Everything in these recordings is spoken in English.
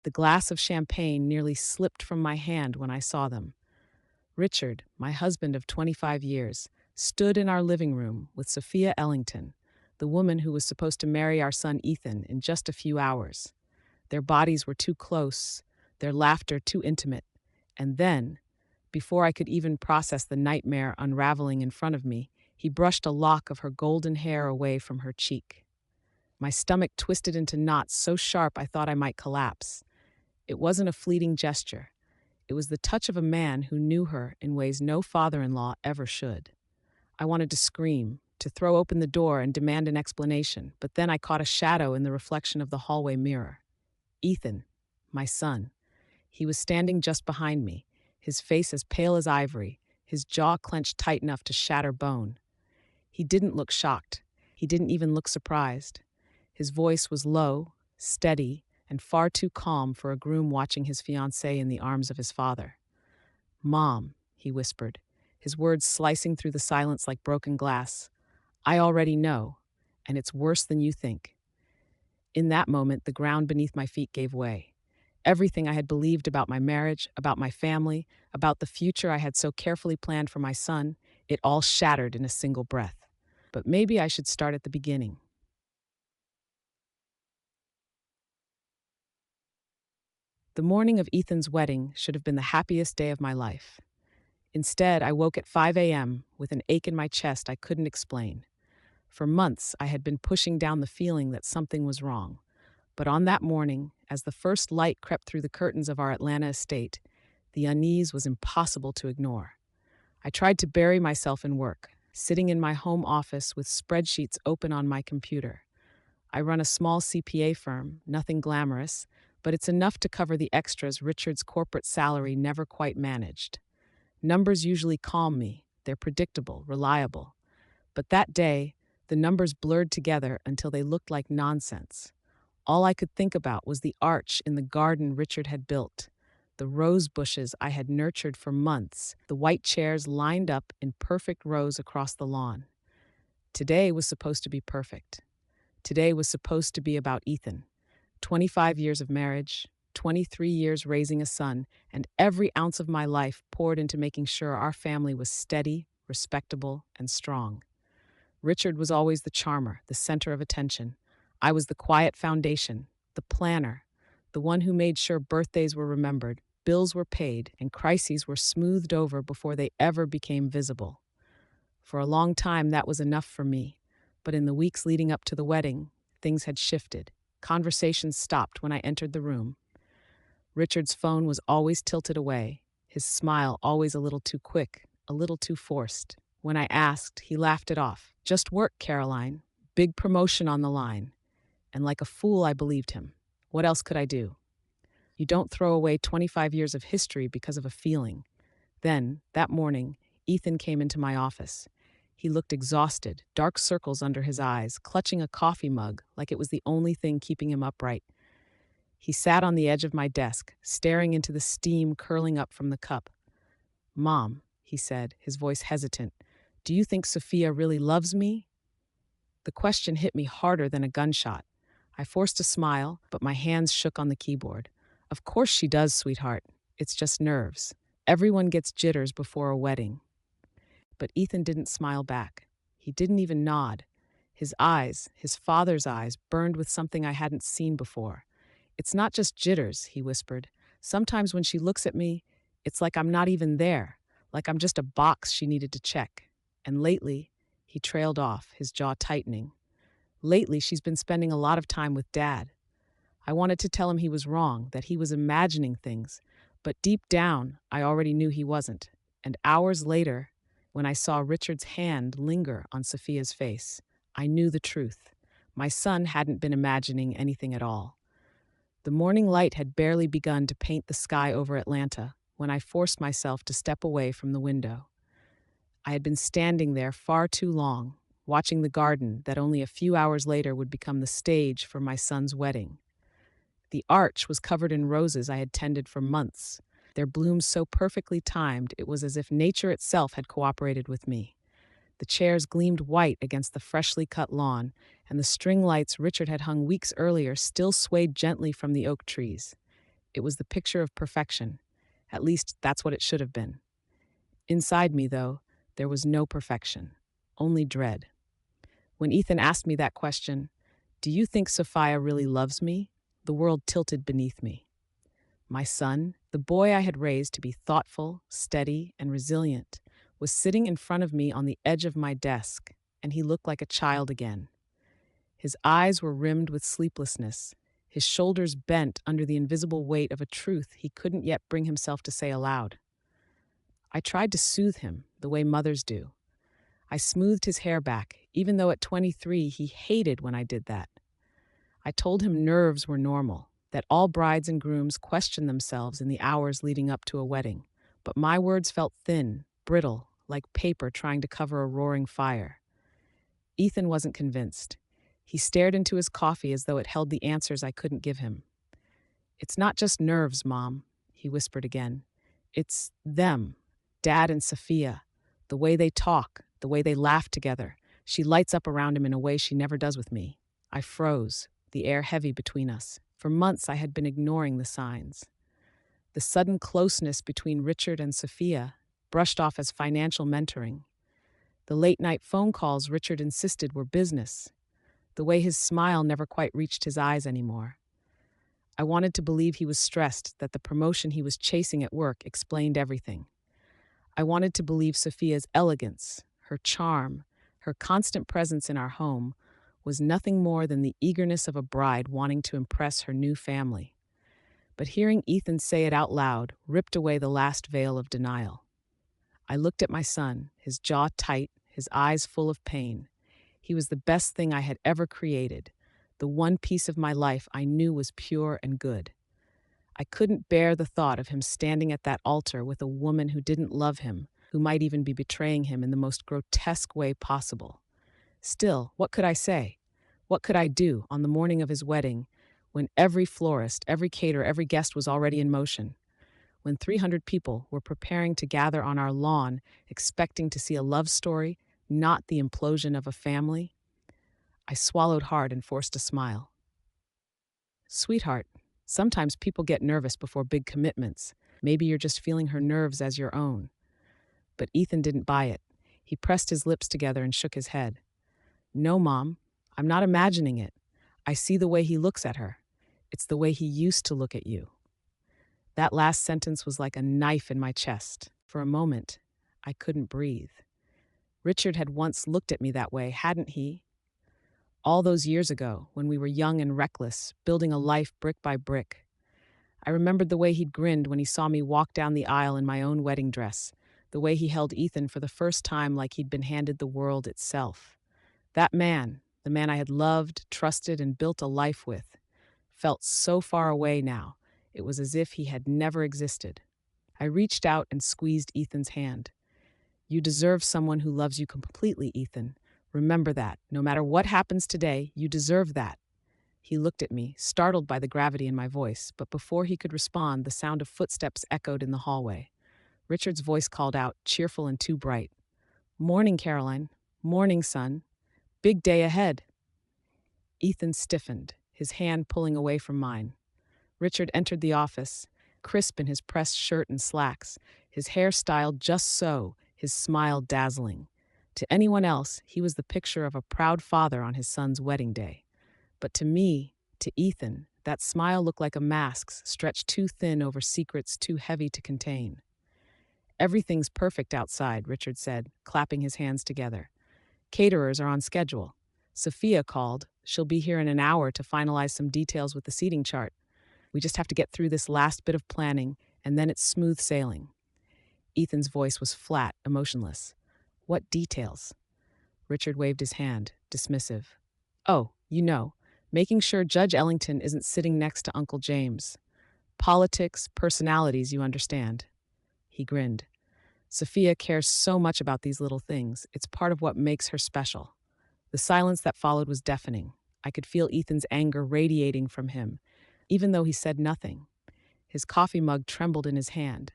The glass of champagne nearly slipped from my hand when I saw them. Richard, my husband of 25 years, stood in our living room with Sophia Ellington, the woman who was supposed to marry our son Ethan in just a few hours. Their bodies were too close, their laughter too intimate, and then, before I could even process the nightmare unraveling in front of me, he brushed a lock of her golden hair away from her cheek. My stomach twisted into knots so sharp I thought I might collapse. It wasn't a fleeting gesture. It was the touch of a man who knew her in ways no father-in-law ever should. I wanted to scream, to throw open the door and demand an explanation, but then I caught a shadow in the reflection of the hallway mirror. Ethan, my son. He was standing just behind me, his face as pale as ivory, his jaw clenched tight enough to shatter bone. He didn't look shocked. He didn't even look surprised. His voice was low, steady, and far too calm for a groom watching his fiancée in the arms of his father. "Mom," he whispered, his words slicing through the silence like broken glass. "I already know, and it's worse than you think." In that moment, the ground beneath my feet gave way. Everything I had believed about my marriage, about my family, about the future I had so carefully planned for my son, it all shattered in a single breath. But maybe I should start at the beginning. The morning of Ethan's wedding should have been the happiest day of my life. Instead, I woke at 5 a.m. with an ache in my chest I couldn't explain. For months, I had been pushing down the feeling that something was wrong. But on that morning, as the first light crept through the curtains of our Atlanta estate, the unease was impossible to ignore. I tried to bury myself in work, sitting in my home office with spreadsheets open on my computer. I run a small CPA firm, nothing glamorous, but it's enough to cover the extras Richard's corporate salary never quite managed. Numbers usually calm me. They're predictable, reliable. But that day, the numbers blurred together until they looked like nonsense. All I could think about was the arch in the garden Richard had built, the rose bushes I had nurtured for months, the white chairs lined up in perfect rows across the lawn. Today was supposed to be perfect. Today was supposed to be about Ethan. 25 years of marriage, 23 years raising a son, and every ounce of my life poured into making sure our family was steady, respectable, and strong. Richard was always the charmer, the center of attention. I was the quiet foundation, the planner, the one who made sure birthdays were remembered, bills were paid, and crises were smoothed over before they ever became visible. For a long time, that was enough for me. But in the weeks leading up to the wedding, things had shifted. Conversations stopped when I entered the room. Richard's phone was always tilted away, his smile always a little too quick, a little too forced. When I asked, he laughed it off. "Just work, Caroline. Big promotion on the line." And like a fool, I believed him. What else could I do? You don't throw away 25 years of history because of a feeling. Then, that morning, Ethan came into my office. He looked exhausted, dark circles under his eyes, clutching a coffee mug like it was the only thing keeping him upright. He sat on the edge of my desk, staring into the steam curling up from the cup. "Mom," he said, his voice hesitant, "do you think Sophia really loves me?" The question hit me harder than a gunshot. I forced a smile, but my hands shook on the keyboard. "Of course she does, sweetheart. It's just nerves. Everyone gets jitters before a wedding." But Ethan didn't smile back. He didn't even nod. His eyes, his father's eyes, burned with something I hadn't seen before. "It's not just jitters," he whispered. "Sometimes when she looks at me, it's like I'm not even there, like I'm just a box she needed to check. And lately," he trailed off, his jaw tightening, "lately she's been spending a lot of time with Dad." I wanted to tell him he was wrong, that he was imagining things, but deep down, I already knew he wasn't. And hours later, when I saw Richard's hand linger on Sophia's face, I knew the truth. My son hadn't been imagining anything at all. The morning light had barely begun to paint the sky over Atlanta when I forced myself to step away from the window. I had been standing there far too long, watching the garden that only a few hours later would become the stage for my son's wedding. The arch was covered in roses I had tended for months, their blooms so perfectly timed it was as if nature itself had cooperated with me. The chairs gleamed white against the freshly cut lawn, and the string lights Richard had hung weeks earlier still swayed gently from the oak trees. It was the picture of perfection. At least that's what it should have been. Inside me, though, there was no perfection, only dread. When Ethan asked me that question, "Do you think Sophia really loves me?" the world tilted beneath me. My son, the boy I had raised to be thoughtful, steady, and resilient, was sitting in front of me on the edge of my desk, and he looked like a child again. His eyes were rimmed with sleeplessness, his shoulders bent under the invisible weight of a truth he couldn't yet bring himself to say aloud. I tried to soothe him the way mothers do. I smoothed his hair back, even though at 23 he hated when I did that. I told him nerves were normal, that all brides and grooms question themselves in the hours leading up to a wedding. But my words felt thin, brittle, like paper trying to cover a roaring fire. Ethan wasn't convinced. He stared into his coffee as though it held the answers I couldn't give him. "It's not just nerves, Mom," he whispered again. "It's them, Dad and Sophia. The way they talk, the way they laugh together. She lights up around him in a way she never does with me." I froze, the air heavy between us. For months I had been ignoring the signs. The sudden closeness between Richard and Sophia, brushed off as financial mentoring. The late-night phone calls Richard insisted were business. The way his smile never quite reached his eyes anymore. I wanted to believe he was stressed, that the promotion he was chasing at work explained everything. I wanted to believe Sophia's elegance, her charm, her constant presence in our home was nothing more than the eagerness of a bride wanting to impress her new family. But hearing Ethan say it out loud ripped away the last veil of denial. I looked at my son, his jaw tight, his eyes full of pain. He was the best thing I had ever created, the one piece of my life I knew was pure and good. I couldn't bear the thought of him standing at that altar with a woman who didn't love him, who might even be betraying him in the most grotesque way possible. Still, what could I say? What could I do on the morning of his wedding, when every florist, every caterer, every guest was already in motion? When 300 people were preparing to gather on our lawn, expecting to see a love story, not the implosion of a family? I swallowed hard and forced a smile. "Sweetheart, sometimes people get nervous before big commitments. Maybe you're just feeling her nerves as your own." But Ethan didn't buy it. He pressed his lips together and shook his head. "No, Mom, I'm not imagining it. I see the way he looks at her. It's the way he used to look at you." That last sentence was like a knife in my chest. For a moment, I couldn't breathe. Richard had once looked at me that way, hadn't he? All those years ago, when we were young and reckless, building a life brick by brick. I remembered the way he'd grinned when he saw me walk down the aisle in my own wedding dress, the way he held Ethan for the first time like he'd been handed the world itself. That man, the man I had loved, trusted, and built a life with, felt so far away now. It was as if he had never existed. I reached out and squeezed Ethan's hand. "You deserve someone who loves you completely, Ethan. Remember that. No matter what happens today, you deserve that." He looked at me, startled by the gravity in my voice, but before he could respond, the sound of footsteps echoed in the hallway. Richard's voice called out, cheerful and too bright. "Morning, Caroline. Morning, son. Big day ahead." Ethan stiffened, his hand pulling away from mine. Richard entered the office, crisp in his pressed shirt and slacks, his hair styled just so, his smile dazzling. To anyone else, he was the picture of a proud father on his son's wedding day. But to me, to Ethan, that smile looked like a mask stretched too thin over secrets too heavy to contain. "Everything's perfect outside," Richard said, clapping his hands together. "Caterers are on schedule. Sophia called. She'll be here in an hour to finalize some details with the seating chart. We just have to get through this last bit of planning, and then it's smooth sailing." Ethan's voice was flat, emotionless. "What details?" Richard waved his hand, dismissive. "Oh, making sure Judge Ellington isn't sitting next to Uncle James. Politics, personalities, you understand." He grinned. "Sophia cares so much about these little things. It's part of what makes her special." The silence that followed was deafening. I could feel Ethan's anger radiating from him, even though he said nothing. His coffee mug trembled in his hand.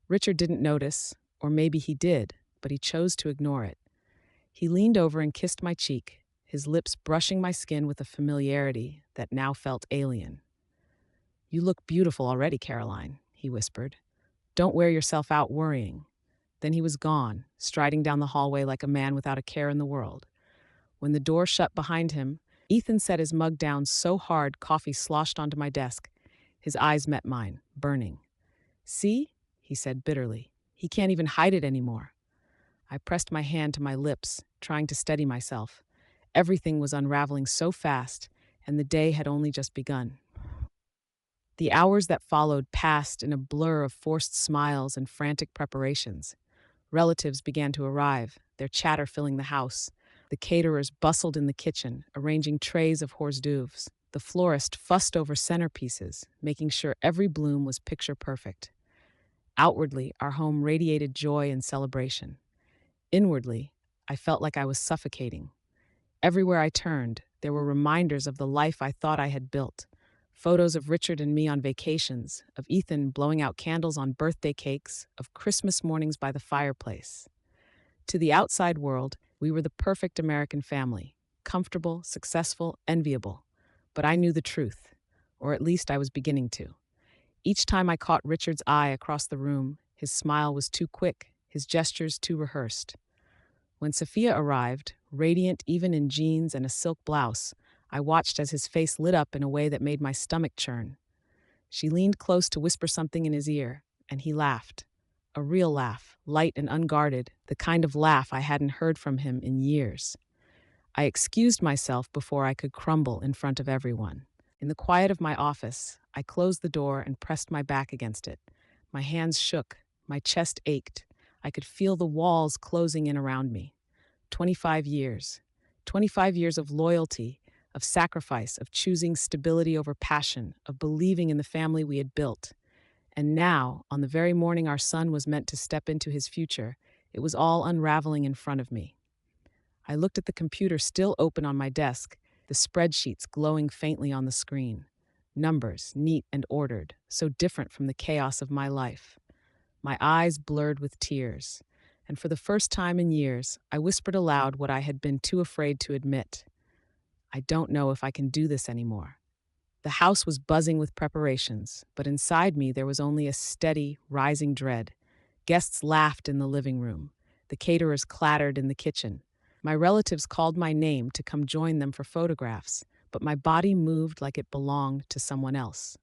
Richard didn't notice, or maybe he did, but he chose to ignore it. He leaned over and kissed my cheek, his lips brushing my skin with a familiarity that now felt alien. "You look beautiful already, Caroline," he whispered. "Don't wear yourself out worrying." Then he was gone, striding down the hallway like a man without a care in the world. When the door shut behind him, Ethan set his mug down so hard coffee sloshed onto my desk. His eyes met mine, burning. "See?" he said bitterly. "He can't even hide it anymore." I pressed my hand to my lips, trying to steady myself. Everything was unraveling so fast, and the day had only just begun. The hours that followed passed in a blur of forced smiles and frantic preparations. Relatives began to arrive, their chatter filling the house. The caterers bustled in the kitchen, arranging trays of hors d'oeuvres. The florist fussed over centerpieces, making sure every bloom was picture perfect. Outwardly, our home radiated joy and celebration. Inwardly, I felt like I was suffocating. Everywhere I turned, there were reminders of the life I thought I had built. Photos of Richard and me on vacations, of Ethan blowing out candles on birthday cakes, of Christmas mornings by the fireplace. To the outside world, we were the perfect American family, comfortable, successful, enviable. But I knew the truth, or at least I was beginning to. Each time I caught Richard's eye across the room, his smile was too quick, his gestures too rehearsed. When Sophia arrived, radiant even in jeans and a silk blouse, I watched as his face lit up in a way that made my stomach churn. She leaned close to whisper something in his ear, and he laughed. A real laugh, light and unguarded, the kind of laugh I hadn't heard from him in years. I excused myself before I could crumble in front of everyone. In the quiet of my office, I closed the door and pressed my back against it. My hands shook, my chest ached. I could feel the walls closing in around me. 25 years. 25 years of loyalty, of sacrifice, of choosing stability over passion, of believing in the family we had built. And now, on the very morning our son was meant to step into his future, it was all unraveling in front of me. I looked at the computer still open on my desk, the spreadsheets glowing faintly on the screen. Numbers, neat and ordered, so different from the chaos of my life. My eyes blurred with tears, and for the first time in years, I whispered aloud what I had been too afraid to admit. I don't know if I can do this anymore. The house was buzzing with preparations, but inside me there was only a steady, rising dread. Guests laughed in the living room. The caterers clattered in the kitchen. My relatives called my name to come join them for photographs, but my body moved like it belonged to someone else.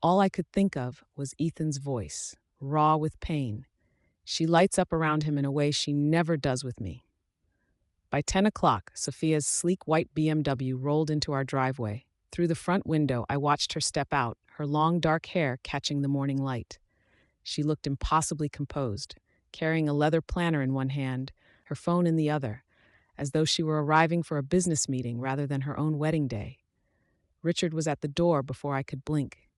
All I could think of was Ethan's voice, raw with pain. She lights up around him in a way she never does with me. By 10 o'clock, Sophia's sleek white BMW rolled into our driveway. Through the front window, I watched her step out, her long dark hair catching the morning light. She looked impossibly composed, carrying a leather planner in one hand, her phone in the other, as though she were arriving for a business meeting rather than her own wedding day. Richard was at the door before I could blink.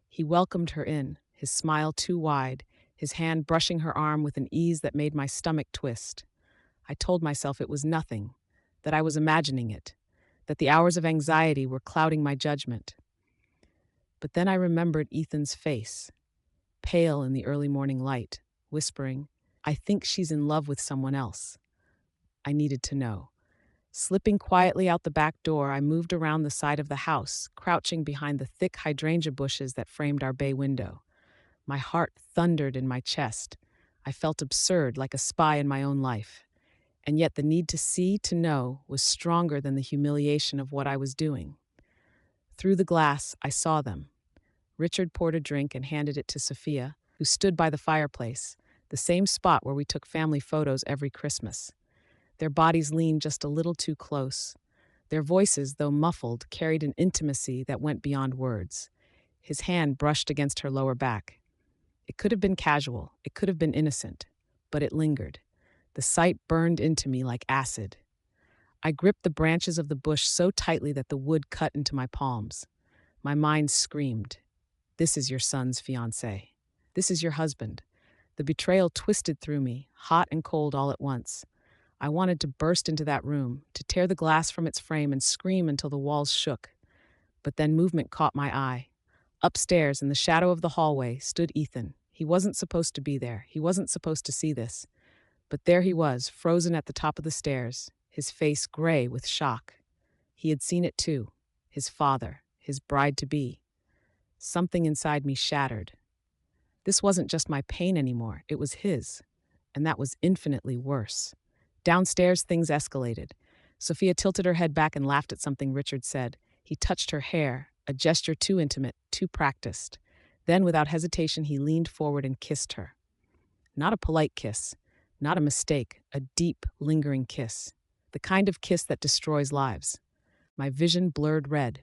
He welcomed her in, his smile too wide, his hand brushing her arm with an ease that made my stomach twist. I told myself it was nothing, that I was imagining it, that the hours of anxiety were clouding my judgment. But then I remembered Ethan's face, pale in the early morning light, whispering, "I think she's in love with someone else." I needed to know. Slipping quietly out the back door, I moved around the side of the house, crouching behind the thick hydrangea bushes that framed our bay window. My heart thundered in my chest. I felt absurd, like a spy in my own life. And yet the need to see, to know, was stronger than the humiliation of what I was doing. Through the glass, I saw them. Richard poured a drink and handed it to Sophia, who stood by the fireplace, the same spot where we took family photos every Christmas. Their bodies leaned just a little too close. Their voices, though muffled, carried an intimacy that went beyond words. His hand brushed against her lower back. It could have been casual, it could have been innocent, but it lingered. The sight burned into me like acid. I gripped the branches of the bush so tightly that the wood cut into my palms. My mind screamed, "This is your son's fiancé. This is your husband." The betrayal twisted through me, hot and cold all at once. I wanted to burst into that room, to tear the glass from its frame and scream until the walls shook. But then movement caught my eye. Upstairs, in the shadow of the hallway, stood Ethan. He wasn't supposed to be there. He wasn't supposed to see this. But there he was, frozen at the top of the stairs, his face gray with shock. He had seen it too. His father, his bride-to-be. Something inside me shattered. This wasn't just my pain anymore, it was his. And that was infinitely worse. Downstairs, things escalated. Sophia tilted her head back and laughed at something Richard said. He touched her hair, a gesture too intimate, too practiced. Then, without hesitation, he leaned forward and kissed her. Not a polite kiss, not a mistake, a deep, lingering kiss. The kind of kiss that destroys lives. My vision blurred red.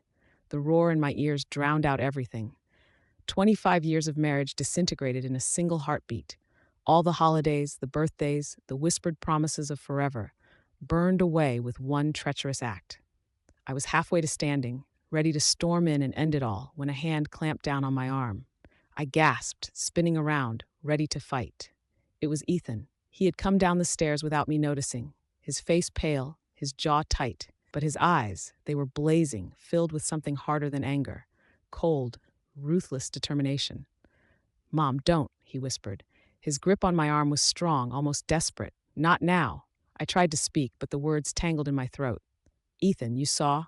The roar in my ears drowned out everything. 25 years of marriage disintegrated in a single heartbeat. All the holidays, the birthdays, the whispered promises of forever, burned away with one treacherous act. I was halfway to standing, ready to storm in and end it all, when a hand clamped down on my arm. I gasped, spinning around, ready to fight. It was Ethan. He had come down the stairs without me noticing, his face pale, his jaw tight, but his eyes, they were blazing, filled with something harder than anger. Cold, ruthless determination. "Mom, don't," he whispered. His grip on my arm was strong, almost desperate. "Not now." I tried to speak, but the words tangled in my throat. "Ethan, you saw?"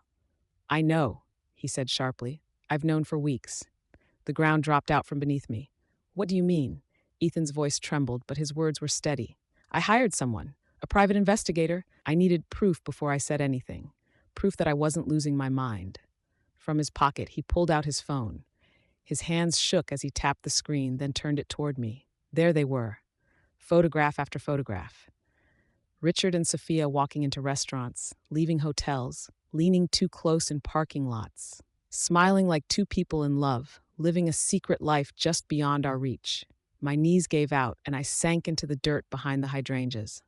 "I know," he said sharply. "I've known for weeks." The ground dropped out from beneath me. "What do you mean?" Ethan's voice trembled, but his words were steady. "I hired someone, a private investigator. I needed proof before I said anything. Proof that I wasn't losing my mind." From his pocket, he pulled out his phone. His hands shook as he tapped the screen, then turned it toward me. There they were, photograph after photograph. Richard and Sophia walking into restaurants, leaving hotels, leaning too close in parking lots, smiling like two people in love, living a secret life just beyond our reach. My knees gave out, and I sank into the dirt behind the hydrangeas.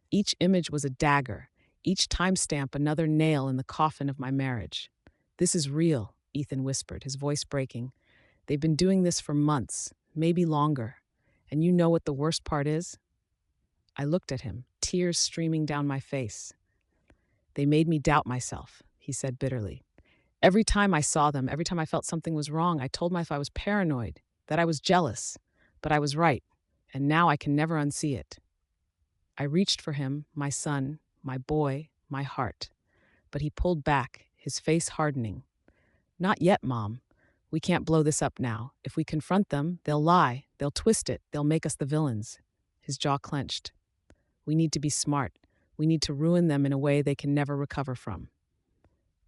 Each image was a dagger, each timestamp another nail in the coffin of my marriage. "This is real," Ethan whispered, his voice breaking. "They've been doing this for months, maybe longer. And you know what the worst part is?" I looked at him, tears streaming down my face. "They made me doubt myself," he said bitterly. "Every time I saw them, every time I felt something was wrong, I told myself I was paranoid, that I was jealous. But I was right, and now I can never unsee it." I reached for him, my son, my boy, my heart. But he pulled back, his face hardening. "Not yet, Mom. We can't blow this up now. If we confront them, they'll lie, they'll twist it, they'll make us the villains." His jaw clenched. "We need to be smart. We need to ruin them in a way they can never recover from."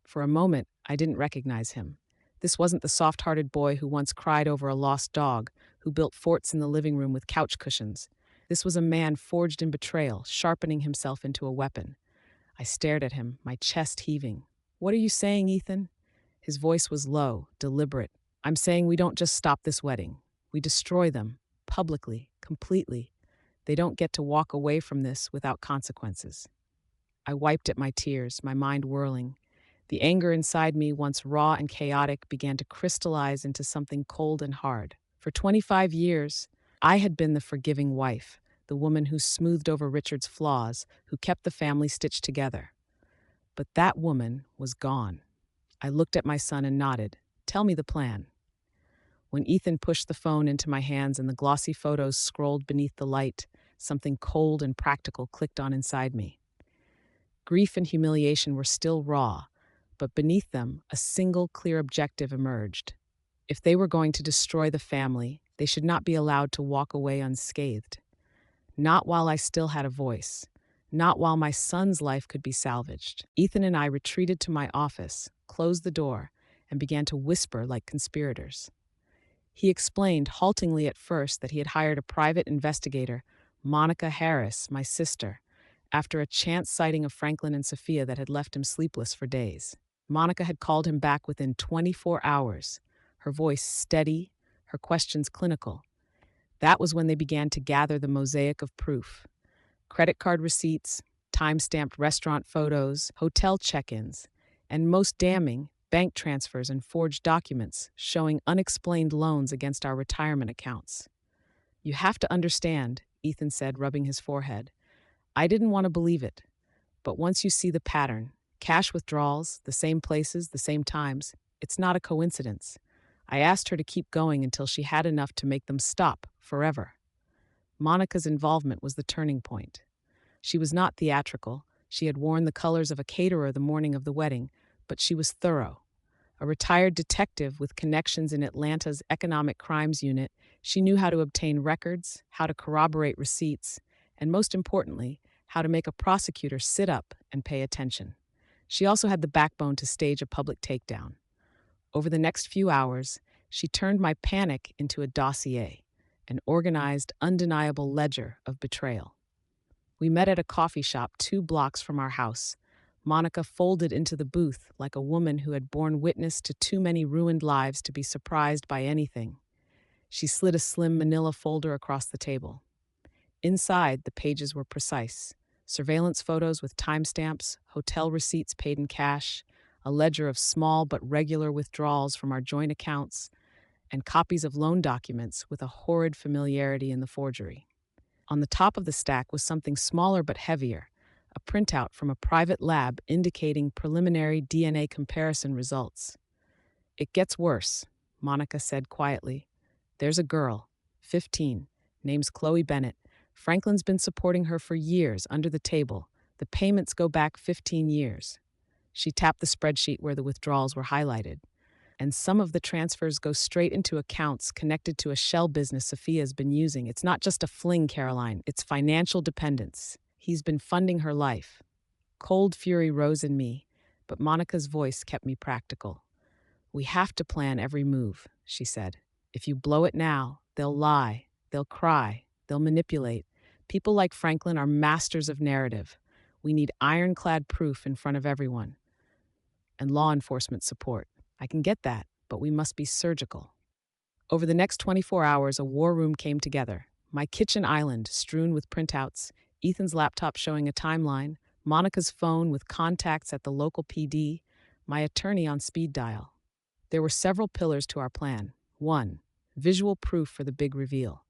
For a moment, I didn't recognize him. This wasn't the soft-hearted boy who once cried over a lost dog, who built forts in the living room with couch cushions. This was a man forged in betrayal, sharpening himself into a weapon. I stared at him, my chest heaving. "What are you saying, Ethan?" His voice was low, deliberate. "I'm saying we don't just stop this wedding. We destroy them, publicly, completely. They don't get to walk away from this without consequences." I wiped at my tears, my mind whirling. The anger inside me, once raw and chaotic, began to crystallize into something cold and hard. For 25 years, I had been the forgiving wife, the woman who smoothed over Richard's flaws, who kept the family stitched together. But that woman was gone. I looked at my son and nodded. "Tell me the plan." When Ethan pushed the phone into my hands and the glossy photos scrolled beneath the light, something cold and practical clicked on inside me. Grief and humiliation were still raw, but beneath them, a single clear objective emerged. If they were going to destroy the family, they should not be allowed to walk away unscathed. Not while I still had a voice. Not while my son's life could be salvaged. Ethan and I retreated to my office, closed the door, and began to whisper like conspirators. He explained, haltingly at first, that he had hired a private investigator, Monica Harris, my sister, after a chance sighting of Franklin and Sophia that had left him sleepless for days. Monica had called him back within 24 hours, her voice steady, her questions clinical. That was when they began to gather the mosaic of proof. Credit card receipts, time-stamped restaurant photos, hotel check-ins, and most damning, bank transfers and forged documents showing unexplained loans against our retirement accounts. "You have to understand," Ethan said, rubbing his forehead. "I didn't want to believe it. But once you see the pattern, cash withdrawals, the same places, the same times, it's not a coincidence. I asked her to keep going until she had enough to make them stop forever." Monica's involvement was the turning point. She was not theatrical. She had worn the colors of a caterer the morning of the wedding, but she was thorough. A retired detective with connections in Atlanta's economic crimes unit, she knew how to obtain records, how to corroborate receipts, and most importantly, how to make a prosecutor sit up and pay attention. She also had the backbone to stage a public takedown. Over the next few hours, she turned my panic into a dossier, an organized, undeniable ledger of betrayal. We met at a coffee shop 2 blocks from our house. Monica folded into the booth like a woman who had borne witness to too many ruined lives to be surprised by anything. She slid a slim manila folder across the table. Inside, the pages were precise: surveillance photos with timestamps, hotel receipts paid in cash, a ledger of small but regular withdrawals from our joint accounts, and copies of loan documents with a horrid familiarity in the forgery. On the top of the stack was something smaller but heavier, a printout from a private lab indicating preliminary DNA comparison results. "It gets worse," Monica said quietly. "There's a girl, 15, name's Chloe Bennett. Franklin's been supporting her for years under the table. The payments go back 15 years." She tapped the spreadsheet where the withdrawals were highlighted. "And some of the transfers go straight into accounts connected to a shell business Sophia's been using. It's not just a fling, Caroline, it's financial dependence. He's been funding her life." Cold fury rose in me, but Monica's voice kept me practical. "We have to plan every move," she said. "If you blow it now, they'll lie, they'll cry, they'll manipulate. People like Franklin are masters of narrative. We need ironclad proof in front of everyone. And law enforcement support. I can get that, but we must be surgical." Over the next 24 hours, a war room came together. My kitchen island strewn with printouts, Ethan's laptop showing a timeline, Monica's phone with contacts at the local PD, my attorney on speed dial. There were several pillars to our plan. 1. Visual proof for the big reveal.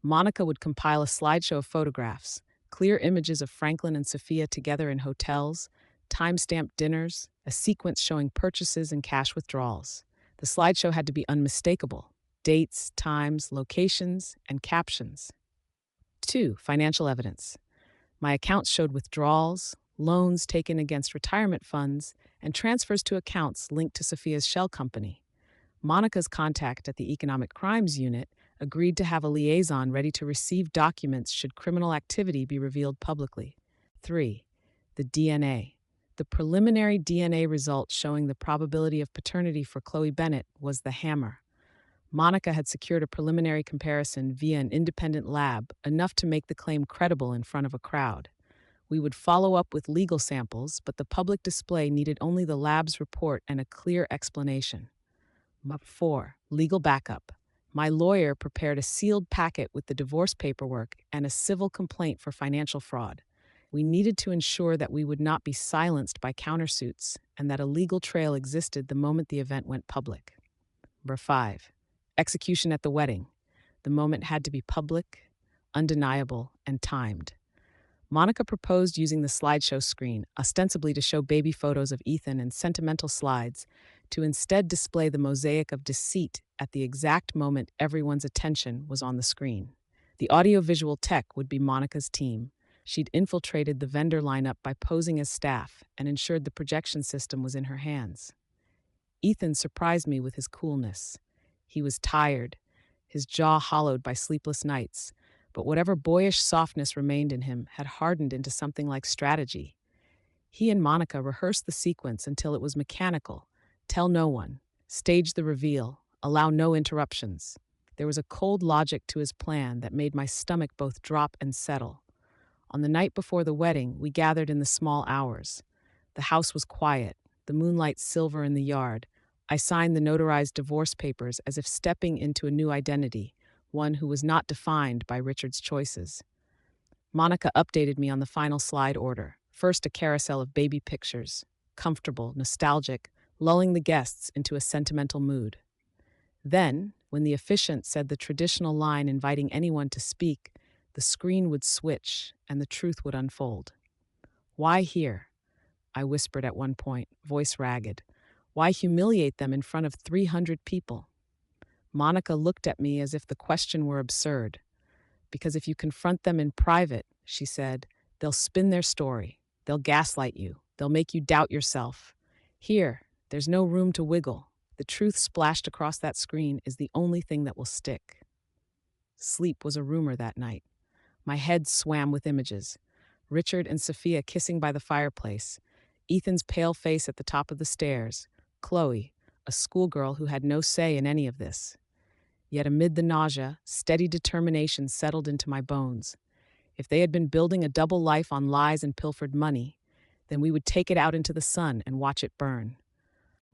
Monica would compile a slideshow of photographs, clear images of Franklin and Sophia together in hotels, time-stamped dinners, a sequence showing purchases and cash withdrawals. The slideshow had to be unmistakable: dates, times, locations, and captions. 2. Financial evidence. My accounts showed withdrawals, loans taken against retirement funds, and transfers to accounts linked to Sophia's shell company. Monica's contact at the Economic Crimes Unit agreed to have a liaison ready to receive documents should criminal activity be revealed publicly. 3. The DNA. The preliminary DNA result showing the probability of paternity for Chloe Bennett was the hammer. Monica had secured a preliminary comparison via an independent lab, enough to make the claim credible in front of a crowd. We would follow up with legal samples, but the public display needed only the lab's report and a clear explanation. 4. Legal backup. My lawyer prepared a sealed packet with the divorce paperwork and a civil complaint for financial fraud. We needed to ensure that we would not be silenced by countersuits and that a legal trail existed the moment the event went public. 5. Execution at the wedding. The moment had to be public, undeniable, and timed. Monica proposed using the slideshow screen, ostensibly to show baby photos of Ethan and sentimental slides, to instead display the mosaic of deceit at the exact moment everyone's attention was on the screen. The audiovisual tech would be Monica's team. She'd infiltrated the vendor lineup by posing as staff and ensured the projection system was in her hands. Ethan surprised me with his coolness. He was tired, his jaw hollowed by sleepless nights, but whatever boyish softness remained in him had hardened into something like strategy. He and Monica rehearsed the sequence until it was mechanical: tell no one, stage the reveal, allow no interruptions. There was a cold logic to his plan that made my stomach both drop and settle. On the night before the wedding, we gathered in the small hours. The house was quiet, the moonlight silver in the yard. I signed the notarized divorce papers as if stepping into a new identity, one who was not defined by Richard's choices. Monica updated me on the final slide order. First, a carousel of baby pictures, comfortable, nostalgic, lulling the guests into a sentimental mood. Then, when the officiant said the traditional line inviting anyone to speak, the screen would switch and the truth would unfold. "Why here?" I whispered at one point, voice ragged. "Why humiliate them in front of 300 people?" Monica looked at me as if the question were absurd. "Because if you confront them in private," she said, "they'll spin their story. They'll gaslight you. They'll make you doubt yourself. Here, There's no room to wiggle. The truth splashed across that screen is the only thing that will stick. Sleep was a rumor that night. My head swam with images. Richard and Sophia kissing by the fireplace, Ethan's pale face at the top of the stairs, Chloe, a schoolgirl who had no say in any of this. Yet amid the nausea, steady determination settled into my bones. If they had been building a double life on lies and pilfered money, then we would take it out into the sun and watch it burn.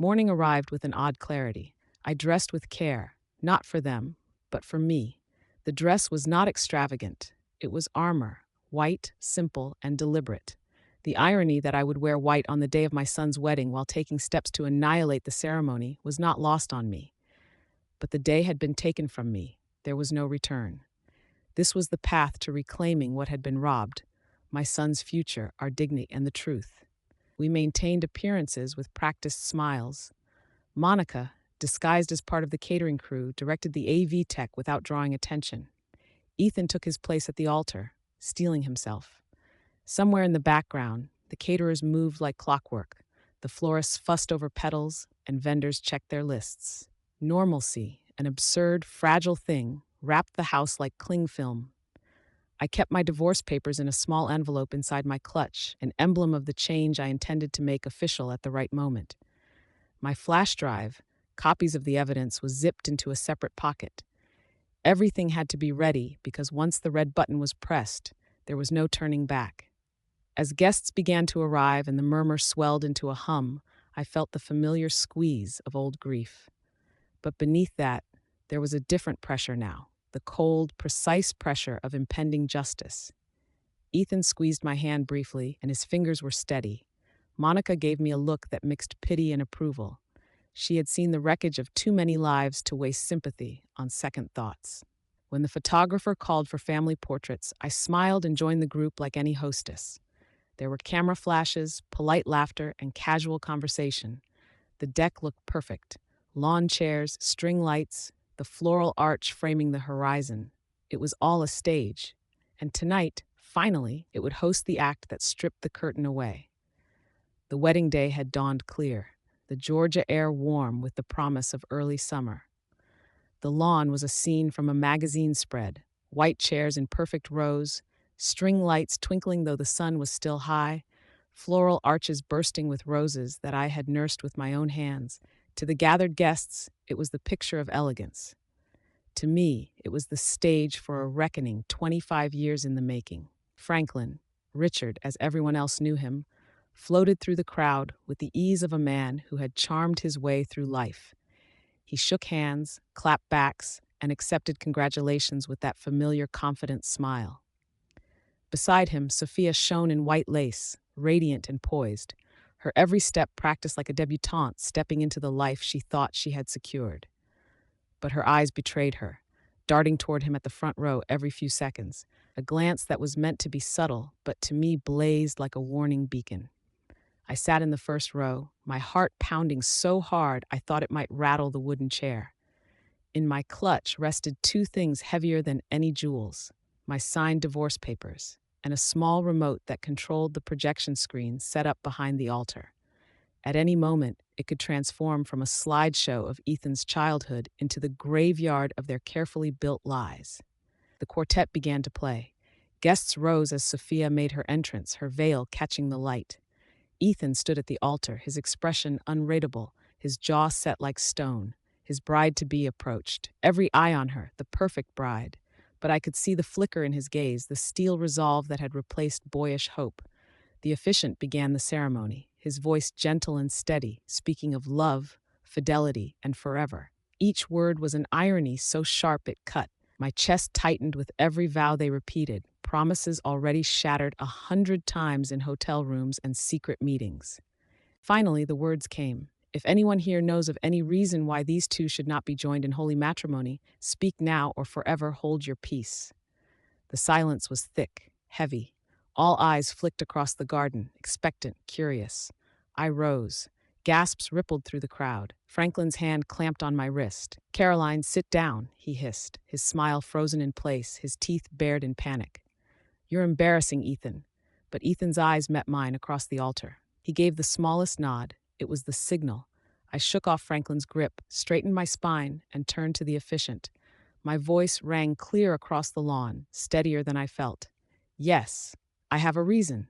Morning arrived with an odd clarity. I dressed with care, not for them, but for me. The dress was not extravagant. It was armor, white, simple, and deliberate. The irony that I would wear white on the day of my son's wedding while taking steps to annihilate the ceremony was not lost on me. But the day had been taken from me. There was no return. This was the path to reclaiming what had been robbed, my son's future, our dignity, and the truth. We maintained appearances with practiced smiles. Monica, disguised as part of the catering crew, directed the AV tech without drawing attention. Ethan took his place at the altar, steeling himself. Somewhere in the background, the caterers moved like clockwork. The florists fussed over petals, and vendors checked their lists. Normalcy, an absurd, fragile thing, wrapped the house like cling film. I kept my divorce papers in a small envelope inside my clutch, an emblem of the change I intended to make official at the right moment. My flash drive, copies of the evidence, was zipped into a separate pocket. Everything had to be ready because once the red button was pressed, there was no turning back. As guests began to arrive and the murmur swelled into a hum, I felt the familiar squeeze of old grief. But beneath that, there was a different pressure now, the cold, precise pressure of impending justice. Ethan squeezed my hand briefly, and his fingers were steady. Monica gave me a look that mixed pity and approval. She had seen the wreckage of too many lives to waste sympathy on second thoughts. When the photographer called for family portraits, I smiled and joined the group like any hostess. There were camera flashes, polite laughter, and casual conversation. The deck looked perfect. Lawn chairs, string lights, the floral arch framing the horizon. It was all a stage. And tonight, finally, it would host the act that stripped the curtain away. The wedding day had dawned clear, the Georgia air warm with the promise of early summer. The lawn was a scene from a magazine spread, white chairs in perfect rows, string lights twinkling though the sun was still high, floral arches bursting with roses that I had nursed with my own hands. To the gathered guests, it was the picture of elegance. To me, it was the stage for a reckoning 25 years in the making. Franklin, Richard, as everyone else knew him, floated through the crowd with the ease of a man who had charmed his way through life. He shook hands, clapped backs, and accepted congratulations with that familiar, confident smile. Beside him, Sophia shone in white lace, radiant and poised, her every step practiced like a debutante stepping into the life she thought she had secured. But her eyes betrayed her, darting toward him at the front row every few seconds, a glance that was meant to be subtle, but to me blazed like a warning beacon. I sat in the first row, my heart pounding so hard I thought it might rattle the wooden chair. In my clutch rested two things heavier than any jewels: my signed divorce papers and a small remote that controlled the projection screen set up behind the altar. At any moment, it could transform from a slideshow of Ethan's childhood into the graveyard of their carefully built lies. The quartet began to play. Guests rose as Sophia made her entrance, her veil catching the light. Ethan stood at the altar, his expression unreadable, his jaw set like stone. His bride-to-be approached, every eye on her, the perfect bride. But I could see the flicker in his gaze, the steel resolve that had replaced boyish hope. The officiant began the ceremony, his voice gentle and steady, speaking of love, fidelity, and forever. Each word was an irony so sharp it cut. My chest tightened with every vow they repeated, promises already shattered 100 times in hotel rooms and secret meetings. Finally, the words came. If anyone here knows of any reason why these two should not be joined in holy matrimony, speak now or forever hold your peace. The silence was thick, heavy. All eyes flicked across the garden, expectant, curious. I rose. Gasps rippled through the crowd. Franklin's hand clamped on my wrist. "Caroline, sit down," he hissed, his smile frozen in place, his teeth bared in panic. "You're embarrassing, Ethan." But Ethan's eyes met mine across the altar. He gave the smallest nod. It was the signal. I shook off Franklin's grip, straightened my spine, and turned to the efficient. My voice rang clear across the lawn, steadier than I felt. Yes, I have a reason.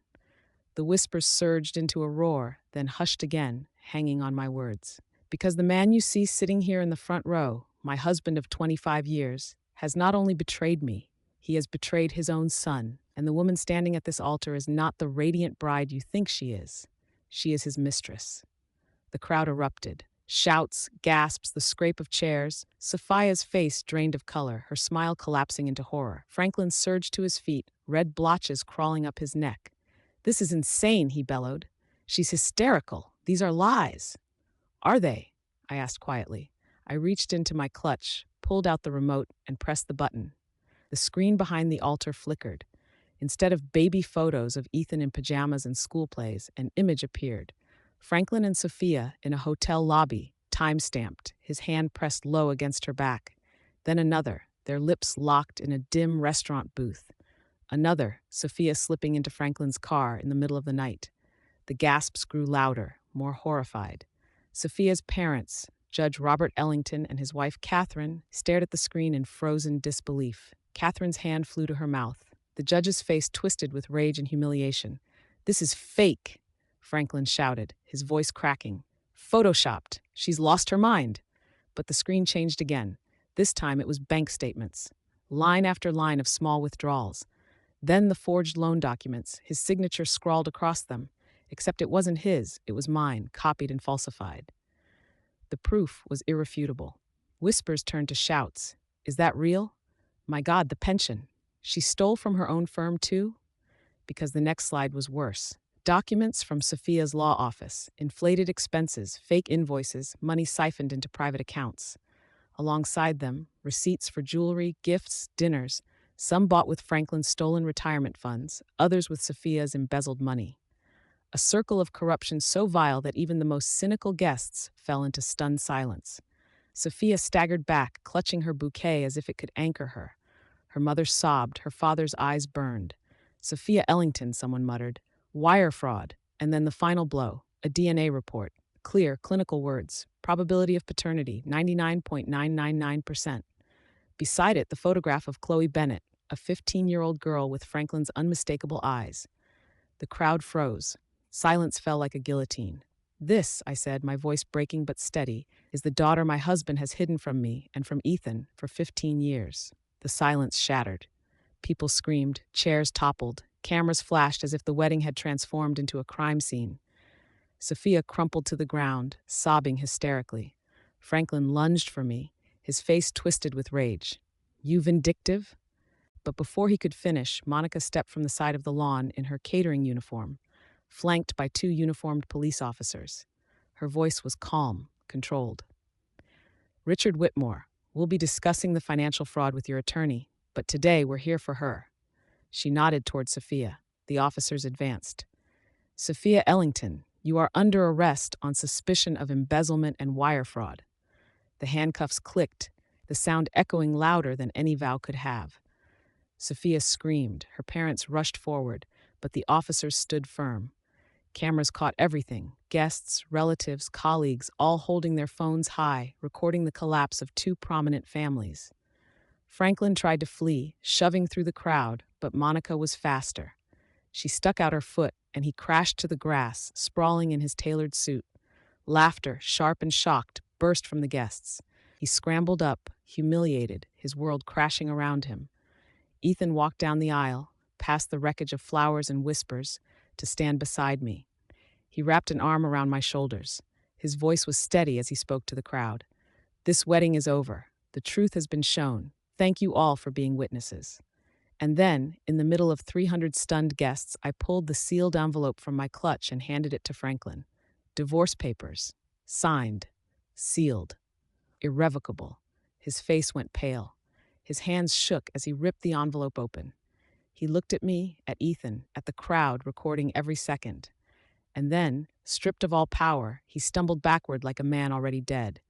The whispers surged into a roar, then hushed again, hanging on my words. Because the man you see sitting here in the front row, my husband of 25 years, has not only betrayed me, he has betrayed his own son, and the woman standing at this altar is not the radiant bride you think she is. She is his mistress. The crowd erupted. Shouts, gasps, the scrape of chairs. Sophia's face drained of color, her smile collapsing into horror. Franklin surged to his feet, red blotches crawling up his neck. "This is insane," he bellowed. "She's hysterical. These are lies." "Are they?" I asked quietly. I reached into my clutch, pulled out the remote, and pressed the button. The screen behind the altar flickered. Instead of baby photos of Ethan in pajamas and school plays, an image appeared. Franklin and Sophia in a hotel lobby, time-stamped, his hand pressed low against her back. Then another, their lips locked in a dim restaurant booth. Another, Sophia slipping into Franklin's car in the middle of the night. The gasps grew louder, more horrified. Sophia's parents, Judge Robert Ellington and his wife Catherine, stared at the screen in frozen disbelief. Catherine's hand flew to her mouth. The judge's face twisted with rage and humiliation. "This is fake," Franklin shouted, his voice cracking. "Photoshopped. She's lost her mind." But the screen changed again. This time it was bank statements. Line after line of small withdrawals. Then the forged loan documents, his signature scrawled across them. Except it wasn't his, it was mine, copied and falsified. The proof was irrefutable. Whispers turned to shouts. "Is that real? My God, the pension. She stole from her own firm too?" Because the next slide was worse. Documents from Sophia's law office, inflated expenses, fake invoices, money siphoned into private accounts. Alongside them, receipts for jewelry, gifts, dinners, some bought with Franklin's stolen retirement funds, others with Sophia's embezzled money. A circle of corruption so vile that even the most cynical guests fell into stunned silence. Sophia staggered back, clutching her bouquet as if it could anchor her. Her mother sobbed, her father's eyes burned. "Sophia Ellington," someone muttered. "Wire fraud." And then the final blow, a DNA report. Clear, clinical words. Probability of paternity, 99.999%. Beside it, the photograph of Chloe Bennett, a 15-year-old girl with Franklin's unmistakable eyes. The crowd froze. Silence fell like a guillotine. "This," I said, my voice breaking but steady, "is the daughter my husband has hidden from me and from Ethan for 15 years. The silence shattered. People screamed, chairs toppled, cameras flashed as if the wedding had transformed into a crime scene. Sophia crumpled to the ground, sobbing hysterically. Franklin lunged for me, his face twisted with rage. "You vindictive?" But before he could finish, Monica stepped from the side of the lawn in her catering uniform, flanked by two uniformed police officers. Her voice was calm, controlled. "Richard Whitmore, we'll be discussing the financial fraud with your attorney, but today we're here for her." She nodded toward Sophia. The officers advanced. "Sophia Ellington, you are under arrest on suspicion of embezzlement and wire fraud." The handcuffs clicked, the sound echoing louder than any vow could have. Sophia screamed. Her parents rushed forward, but the officers stood firm. Cameras caught everything, guests, relatives, colleagues, all holding their phones high, recording the collapse of two prominent families. Franklin tried to flee, shoving through the crowd, but Monica was faster. She stuck out her foot, and he crashed to the grass, sprawling in his tailored suit. Laughter, sharp and shocked, burst from the guests. He scrambled up, humiliated, his world crashing around him. Ethan walked down the aisle, past the wreckage of flowers and whispers, to stand beside me. He wrapped an arm around my shoulders. His voice was steady as he spoke to the crowd. "This wedding is over. The truth has been shown. Thank you all for being witnesses." And then, in the middle of 300 stunned guests, I pulled the sealed envelope from my clutch and handed it to Franklin. Divorce papers. Signed. Sealed. Irrevocable. His face went pale. His hands shook as he ripped the envelope open. He looked at me, at Ethan, at the crowd recording every second. And then, stripped of all power, he stumbled backward like a man already dead.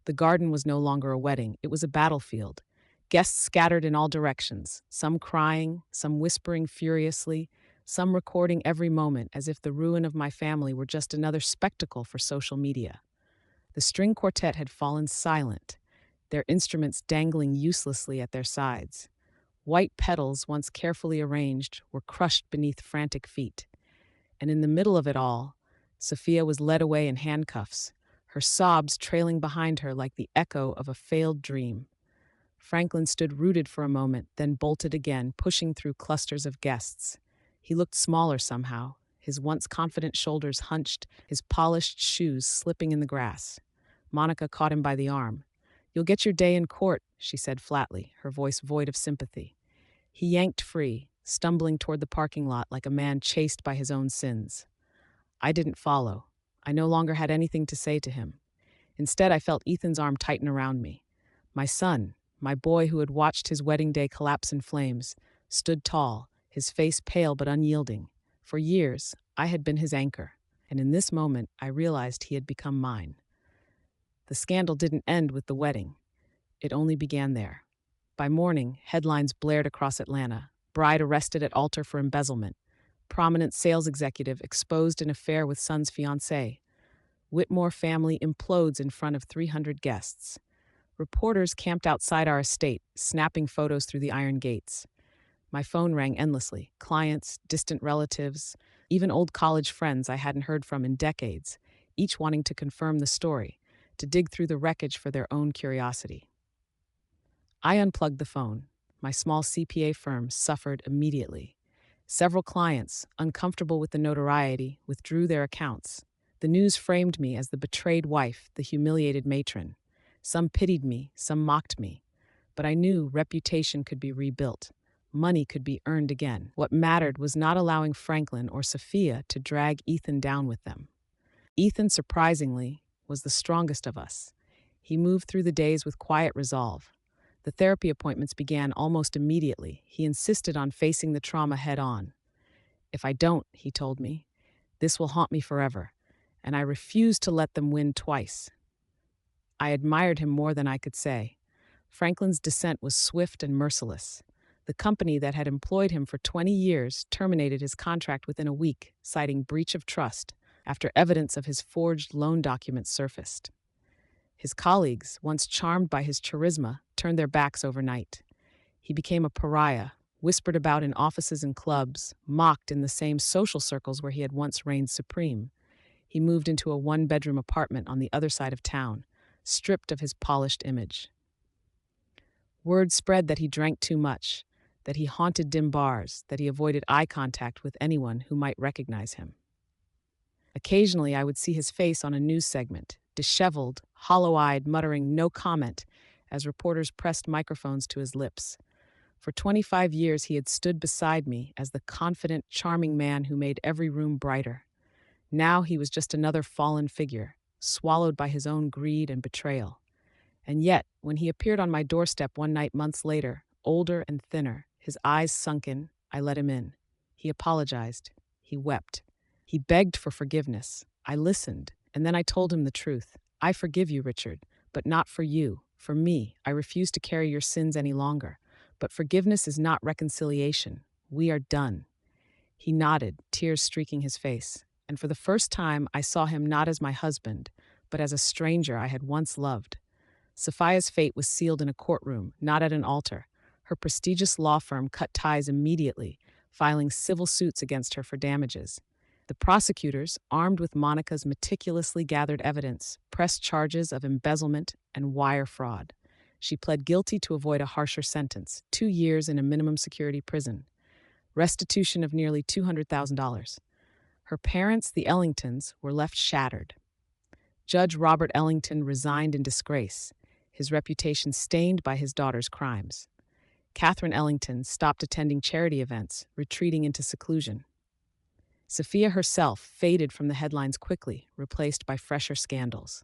The garden was no longer a wedding, it was a battlefield. Guests scattered in all directions, some crying, some whispering furiously, some recording every moment as if the ruin of my family were just another spectacle for social media. The string quartet had fallen silent, their instruments dangling uselessly at their sides. White petals, once carefully arranged, were crushed beneath frantic feet. And in the middle of it all, Sophia was led away in handcuffs, her sobs trailing behind her like the echo of a failed dream. Franklin stood rooted for a moment, then bolted again, pushing through clusters of guests. He looked smaller somehow, his once confident shoulders hunched, his polished shoes slipping in the grass. Monica caught him by the arm. "You'll get your day in court," she said flatly, her voice void of sympathy. He yanked free, stumbling toward the parking lot like a man chased by his own sins. I didn't follow. I no longer had anything to say to him. Instead, I felt Ethan's arm tighten around me. My son, my boy who had watched his wedding day collapse in flames, stood tall, his face pale but unyielding. For years, I had been his anchor, and in this moment, I realized he had become mine. The scandal didn't end with the wedding. It only began there. By morning, headlines blared across Atlanta. Bride arrested at altar for embezzlement. Prominent sales executive exposed in affair with son's fiancée. Whitmore family implodes in front of 300 guests. Reporters camped outside our estate, snapping photos through the iron gates. My phone rang endlessly. Clients, distant relatives, even old college friends I hadn't heard from in decades, each wanting to confirm the story, to dig through the wreckage for their own curiosity. I unplugged the phone. My small CPA firm suffered immediately. Several clients, uncomfortable with the notoriety, withdrew their accounts. The news framed me as the betrayed wife, the humiliated matron. Some pitied me, some mocked me. But I knew reputation could be rebuilt. Money could be earned again. What mattered was not allowing Franklin or Sophia to drag Ethan down with them. Ethan, surprisingly, was the strongest of us. He moved through the days with quiet resolve. The therapy appointments began almost immediately. He insisted on facing the trauma head on. "If I don't," he told me, "this will haunt me forever." And I refused to let them win twice. I admired him more than I could say. Franklin's descent was swift and merciless. The company that had employed him for 20 years terminated his contract within a week, citing breach of trust, after evidence of his forged loan documents surfaced. His colleagues, once charmed by his charisma, turned their backs overnight. He became a pariah, whispered about in offices and clubs, mocked in the same social circles where he had once reigned supreme. He moved into a one-bedroom apartment on the other side of town, stripped of his polished image. Word spread that he drank too much, that he haunted dim bars, that he avoided eye contact with anyone who might recognize him. Occasionally, I would see his face on a news segment, disheveled, hollow-eyed, muttering no comment as reporters pressed microphones to his lips. For 25 years, he had stood beside me as the confident, charming man who made every room brighter. Now he was just another fallen figure, swallowed by his own greed and betrayal. And yet, when he appeared on my doorstep one night months later, older and thinner, his eyes sunken, I let him in. He apologized. He wept. He begged for forgiveness. I listened, and then I told him the truth. "I forgive you, Richard, but not for you. For me, I refuse to carry your sins any longer. But forgiveness is not reconciliation. We are done." He nodded, tears streaking his face. And for the first time, I saw him not as my husband, but as a stranger I had once loved. Sophia's fate was sealed in a courtroom, not at an altar. Her prestigious law firm cut ties immediately, filing civil suits against her for damages. The prosecutors, armed with Monica's meticulously gathered evidence, pressed charges of embezzlement and wire fraud. She pled guilty to avoid a harsher sentence, 2 years in a minimum security prison. Restitution of nearly $200,000. Her parents, the Ellingtons, were left shattered. Judge Robert Ellington resigned in disgrace, his reputation stained by his daughter's crimes. Catherine Ellington stopped attending charity events, retreating into seclusion. Sophia herself faded from the headlines quickly, replaced by fresher scandals.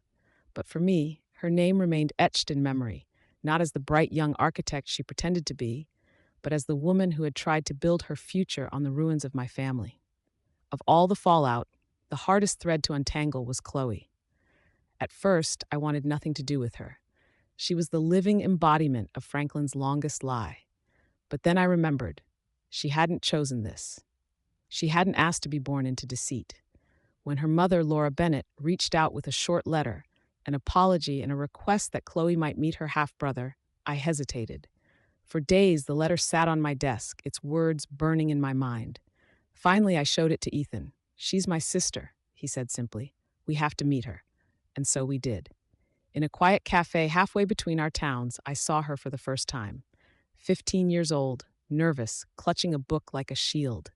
But for me, her name remained etched in memory, not as the bright young architect she pretended to be, but as the woman who had tried to build her future on the ruins of my family. Of all the fallout, the hardest thread to untangle was Chloe. At first, I wanted nothing to do with her. She was the living embodiment of Franklin's longest lie. But then I remembered, she hadn't chosen this. She hadn't asked to be born into deceit. When her mother, Laura Bennett, reached out with a short letter, an apology, and a request that Chloe might meet her half brother, I hesitated. For days, the letter sat on my desk, its words burning in my mind. Finally, I showed it to Ethan. "She's my sister," he said simply. "We have to meet her." And so we did. In a quiet cafe halfway between our towns, I saw her for the first time. 15 years old, nervous, clutching a book like a shield.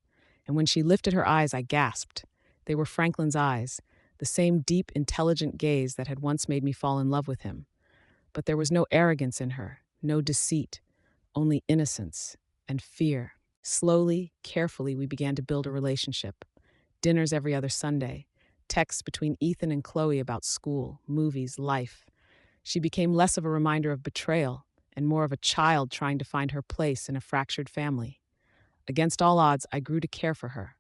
And when she lifted her eyes, I gasped. They were Franklin's eyes, the same deep, intelligent gaze that had once made me fall in love with him. But there was no arrogance in her, no deceit, only innocence and fear. Slowly, carefully, we began to build a relationship. Dinners every other Sunday, texts between Ethan and Chloe about school, movies, life. She became less of a reminder of betrayal and more of a child trying to find her place in a fractured family. Against all odds, I grew to care for her,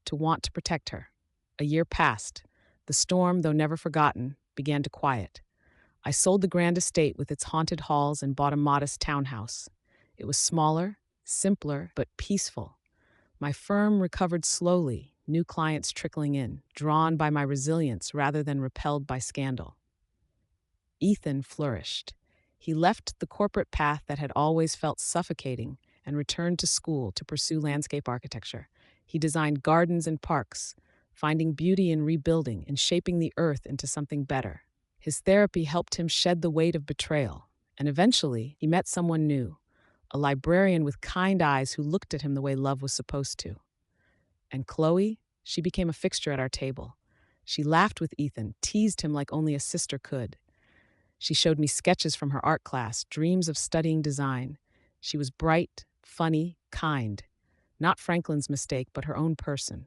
to want to protect her. A year passed. The storm, though never forgotten, began to quiet. I sold the grand estate with its haunted halls and bought a modest townhouse. It was smaller, simpler, but peaceful. My firm recovered slowly, new clients trickling in, drawn by my resilience rather than repelled by scandal. Ethan flourished. He left the corporate path that had always felt suffocating and returned to school to pursue landscape architecture. He designed gardens and parks, finding beauty in rebuilding and shaping the earth into something better. His therapy helped him shed the weight of betrayal, and eventually he met someone new, a librarian with kind eyes who looked at him the way love was supposed to. And Chloe, she became a fixture at our table. She laughed with Ethan, teased him like only a sister could. She showed me sketches from her art class, dreams of studying design. She was bright, funny, kind. Not Franklin's mistake, but her own person.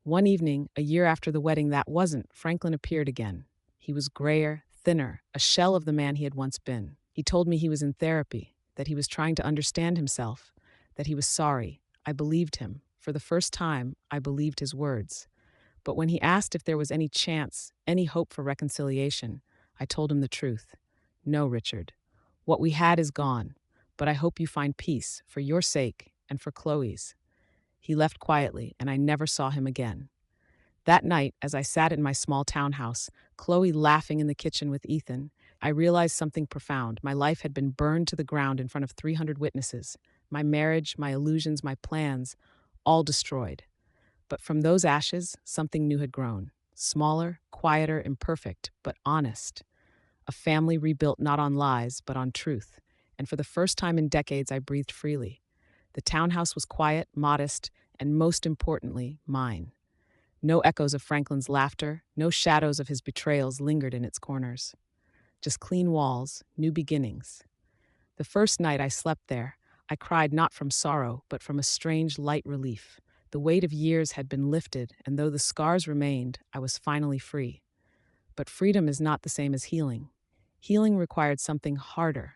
One evening, a year after the wedding that wasn't, Franklin appeared again. He was grayer, thinner, a shell of the man he had once been. He told me he was in therapy, that he was trying to understand himself, that he was sorry. I believed him. For the first time, I believed his words. But when he asked if there was any chance, any hope for reconciliation, I told him the truth. "No, Richard. What we had is gone, but I hope you find peace, for your sake and for Chloe's." He left quietly, and I never saw him again. That night, as I sat in my small townhouse, Chloe laughing in the kitchen with Ethan, I realized something profound. My life had been burned to the ground in front of 300 witnesses. My marriage, my illusions, my plans, all destroyed. But from those ashes, something new had grown. Smaller, quieter, imperfect, but honest. A family rebuilt not on lies, but on truth. And for the first time in decades, I breathed freely. The townhouse was quiet, modest, and most importantly, mine. No echoes of Franklin's laughter, no shadows of his betrayals lingered in its corners. Just clean walls, new beginnings. The first night I slept there, I cried not from sorrow, but from a strange light relief. The weight of years had been lifted, and though the scars remained, I was finally free. But freedom is not the same as healing. Healing required something harder.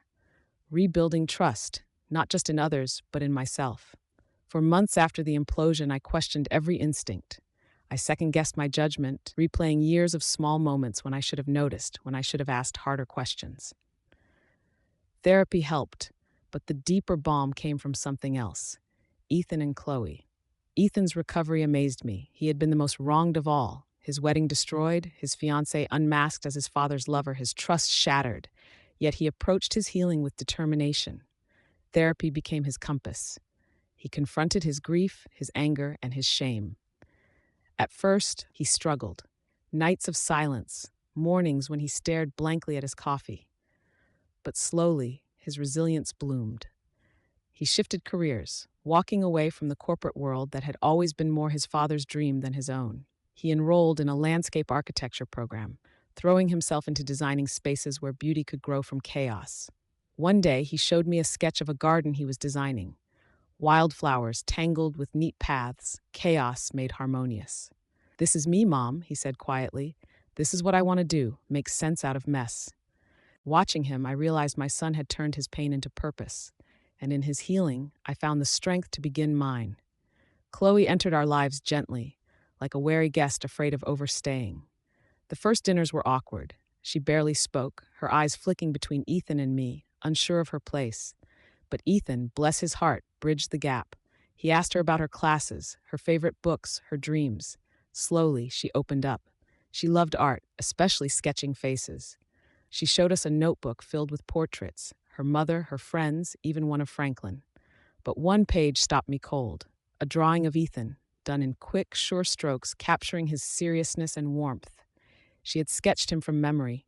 Rebuilding trust, not just in others, but in myself. For months after the implosion, I questioned every instinct. I second-guessed my judgment, replaying years of small moments when I should have noticed, when I should have asked harder questions. Therapy helped, but the deeper balm came from something else. Ethan and Chloe. Ethan's recovery amazed me. He had been the most wronged of all. His wedding destroyed, his fiancée unmasked as his father's lover, his trust shattered. Yet he approached his healing with determination. Therapy became his compass. He confronted his grief, his anger, and his shame. At first, he struggled. Nights of silence, mornings when he stared blankly at his coffee. But slowly, his resilience bloomed. He shifted careers, walking away from the corporate world that had always been more his father's dream than his own. He enrolled in a landscape architecture program, throwing himself into designing spaces where beauty could grow from chaos. One day, he showed me a sketch of a garden he was designing. Wildflowers tangled with neat paths, chaos made harmonious. "This is me, Mom," he said quietly. "This is what I want to do, make sense out of mess." Watching him, I realized my son had turned his pain into purpose, and in his healing, I found the strength to begin mine. Chloe entered our lives gently, like a wary guest afraid of overstaying. The first dinners were awkward. She barely spoke, her eyes flicking between Ethan and me, unsure of her place. But Ethan, bless his heart, bridged the gap. He asked her about her classes, her favorite books, her dreams. Slowly, she opened up. She loved art, especially sketching faces. She showed us a notebook filled with portraits, her mother, her friends, even one of Franklin. But one page stopped me cold, a drawing of Ethan, done in quick, sure strokes, capturing his seriousness and warmth. She had sketched him from memory.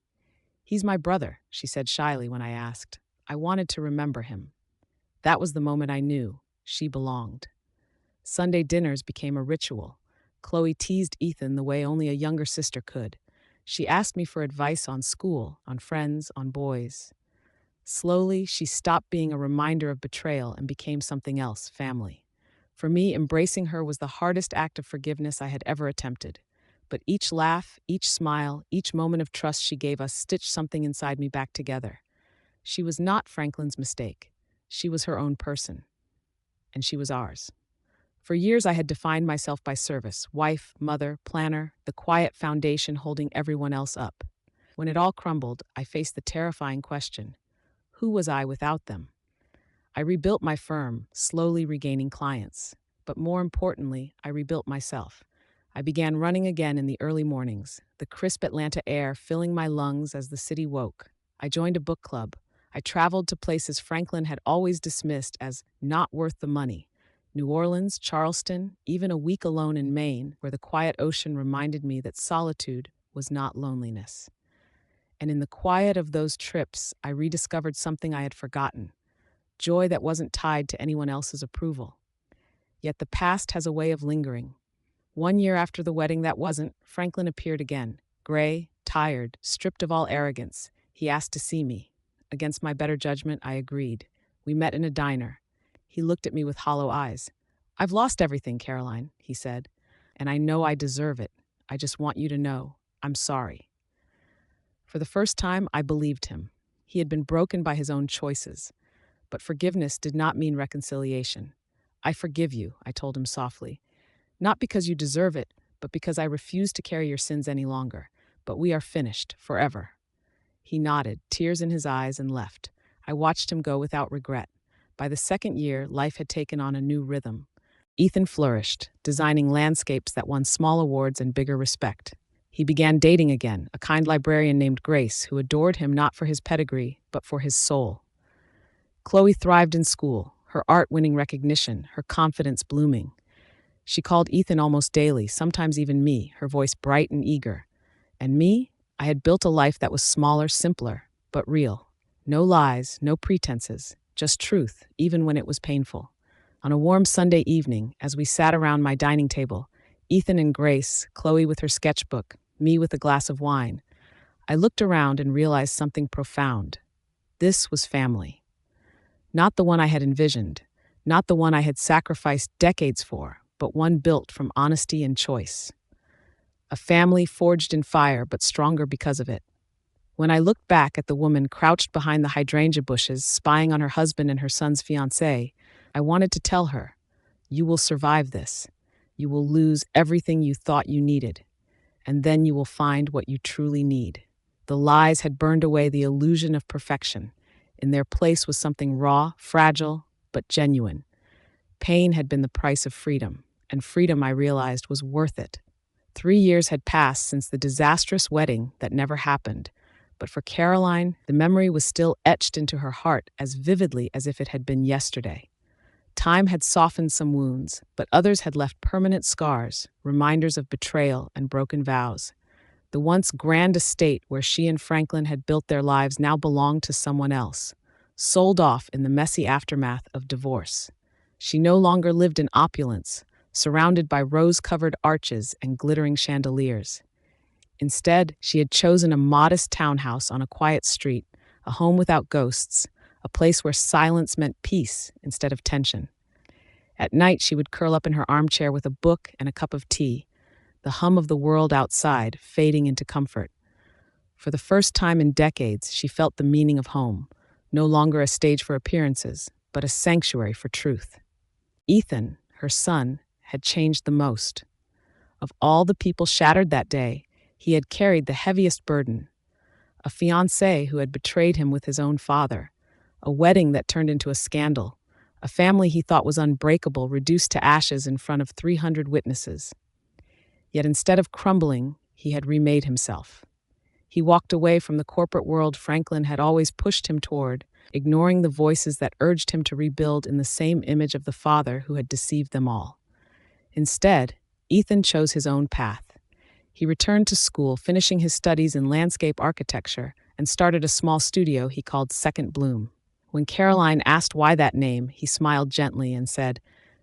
"He's my brother," she said shyly when I asked. I wanted to remember him. That was the moment I knew she belonged. Sunday dinners became a ritual. Chloe teased Ethan the way only a younger sister could. She asked me for advice on school, on friends, on boys. Slowly, she stopped being a reminder of betrayal and became something else, family. For me, embracing her was the hardest act of forgiveness I had ever attempted. But each laugh, each smile, each moment of trust she gave us stitched something inside me back together. She was not Franklin's mistake. She was her own person. And she was ours. For years, I had defined myself by service: wife, mother, planner, the quiet foundation holding everyone else up. When it all crumbled, I faced the terrifying question: who was I without them? I rebuilt my firm, slowly regaining clients. But more importantly, I rebuilt myself. I began running again in the early mornings, the crisp Atlanta air filling my lungs as the city woke. I joined a book club. I traveled to places Franklin had always dismissed as not worth the money: New Orleans, Charleston, even a week alone in Maine, where the quiet ocean reminded me that solitude was not loneliness. And in the quiet of those trips, I rediscovered something I had forgotten: joy that wasn't tied to anyone else's approval. Yet the past has a way of lingering. 1 year after the wedding that wasn't, Franklin appeared again, gray, tired, stripped of all arrogance. He asked to see me. Against my better judgment, I agreed. We met in a diner. He looked at me with hollow eyes. "I've lost everything, Caroline," he said, "and I know I deserve it. I just want you to know I'm sorry." For the first time, I believed him. He had been broken by his own choices. But forgiveness did not mean reconciliation. "I forgive you," I told him softly. "Not because you deserve it, but because I refuse to carry your sins any longer. But we are finished, forever." He nodded, tears in his eyes, and left. I watched him go without regret. By the second year, life had taken on a new rhythm. Ethan flourished, designing landscapes that won small awards and bigger respect. He began dating again, a kind librarian named Grace, who adored him not for his pedigree, but for his soul. Chloe thrived in school, her art winning recognition, her confidence blooming. She called Ethan almost daily, sometimes even me, her voice bright and eager. And me, I had built a life that was smaller, simpler, but real. No lies, no pretenses, just truth, even when it was painful. On a warm Sunday evening, as we sat around my dining table, Ethan and Grace, Chloe with her sketchbook, me with a glass of wine, I looked around and realized something profound. This was family. Not the one I had envisioned, not the one I had sacrificed decades for, but one built from honesty and choice. A family forged in fire, but stronger because of it. When I looked back at the woman crouched behind the hydrangea bushes, spying on her husband and her son's fiancé, I wanted to tell her, "You will survive this. You will lose everything you thought you needed, and then you will find what you truly need." The lies had burned away the illusion of perfection. In their place was something raw, fragile, but genuine. Pain had been the price of freedom, and freedom, I realized, was worth it. 3 years had passed since the disastrous wedding that never happened, but for Caroline, the memory was still etched into her heart as vividly as if it had been yesterday. Time had softened some wounds, but others had left permanent scars, reminders of betrayal and broken vows. The once grand estate where she and Franklin had built their lives now belonged to someone else, sold off in the messy aftermath of divorce. She no longer lived in opulence, surrounded by rose-covered arches and glittering chandeliers. Instead, she had chosen a modest townhouse on a quiet street, a home without ghosts, a place where silence meant peace instead of tension. At night, she would curl up in her armchair with a book and a cup of tea, the hum of the world outside fading into comfort. For the first time in decades, she felt the meaning of home, no longer a stage for appearances, but a sanctuary for truth. Ethan, her son, had changed the most. Of all the people shattered that day, he had carried the heaviest burden: a fiancé who had betrayed him with his own father, a wedding that turned into a scandal, a family he thought was unbreakable reduced to ashes in front of 300 witnesses. Yet instead of crumbling, he had remade himself. He walked away from the corporate world Franklin had always pushed him toward, ignoring the voices that urged him to rebuild in the same image of the father who had deceived them all. Instead, Ethan chose his own path. He returned to school, finishing his studies in landscape architecture, and started a small studio he called Second Bloom. When Caroline asked why that name, he smiled gently and said,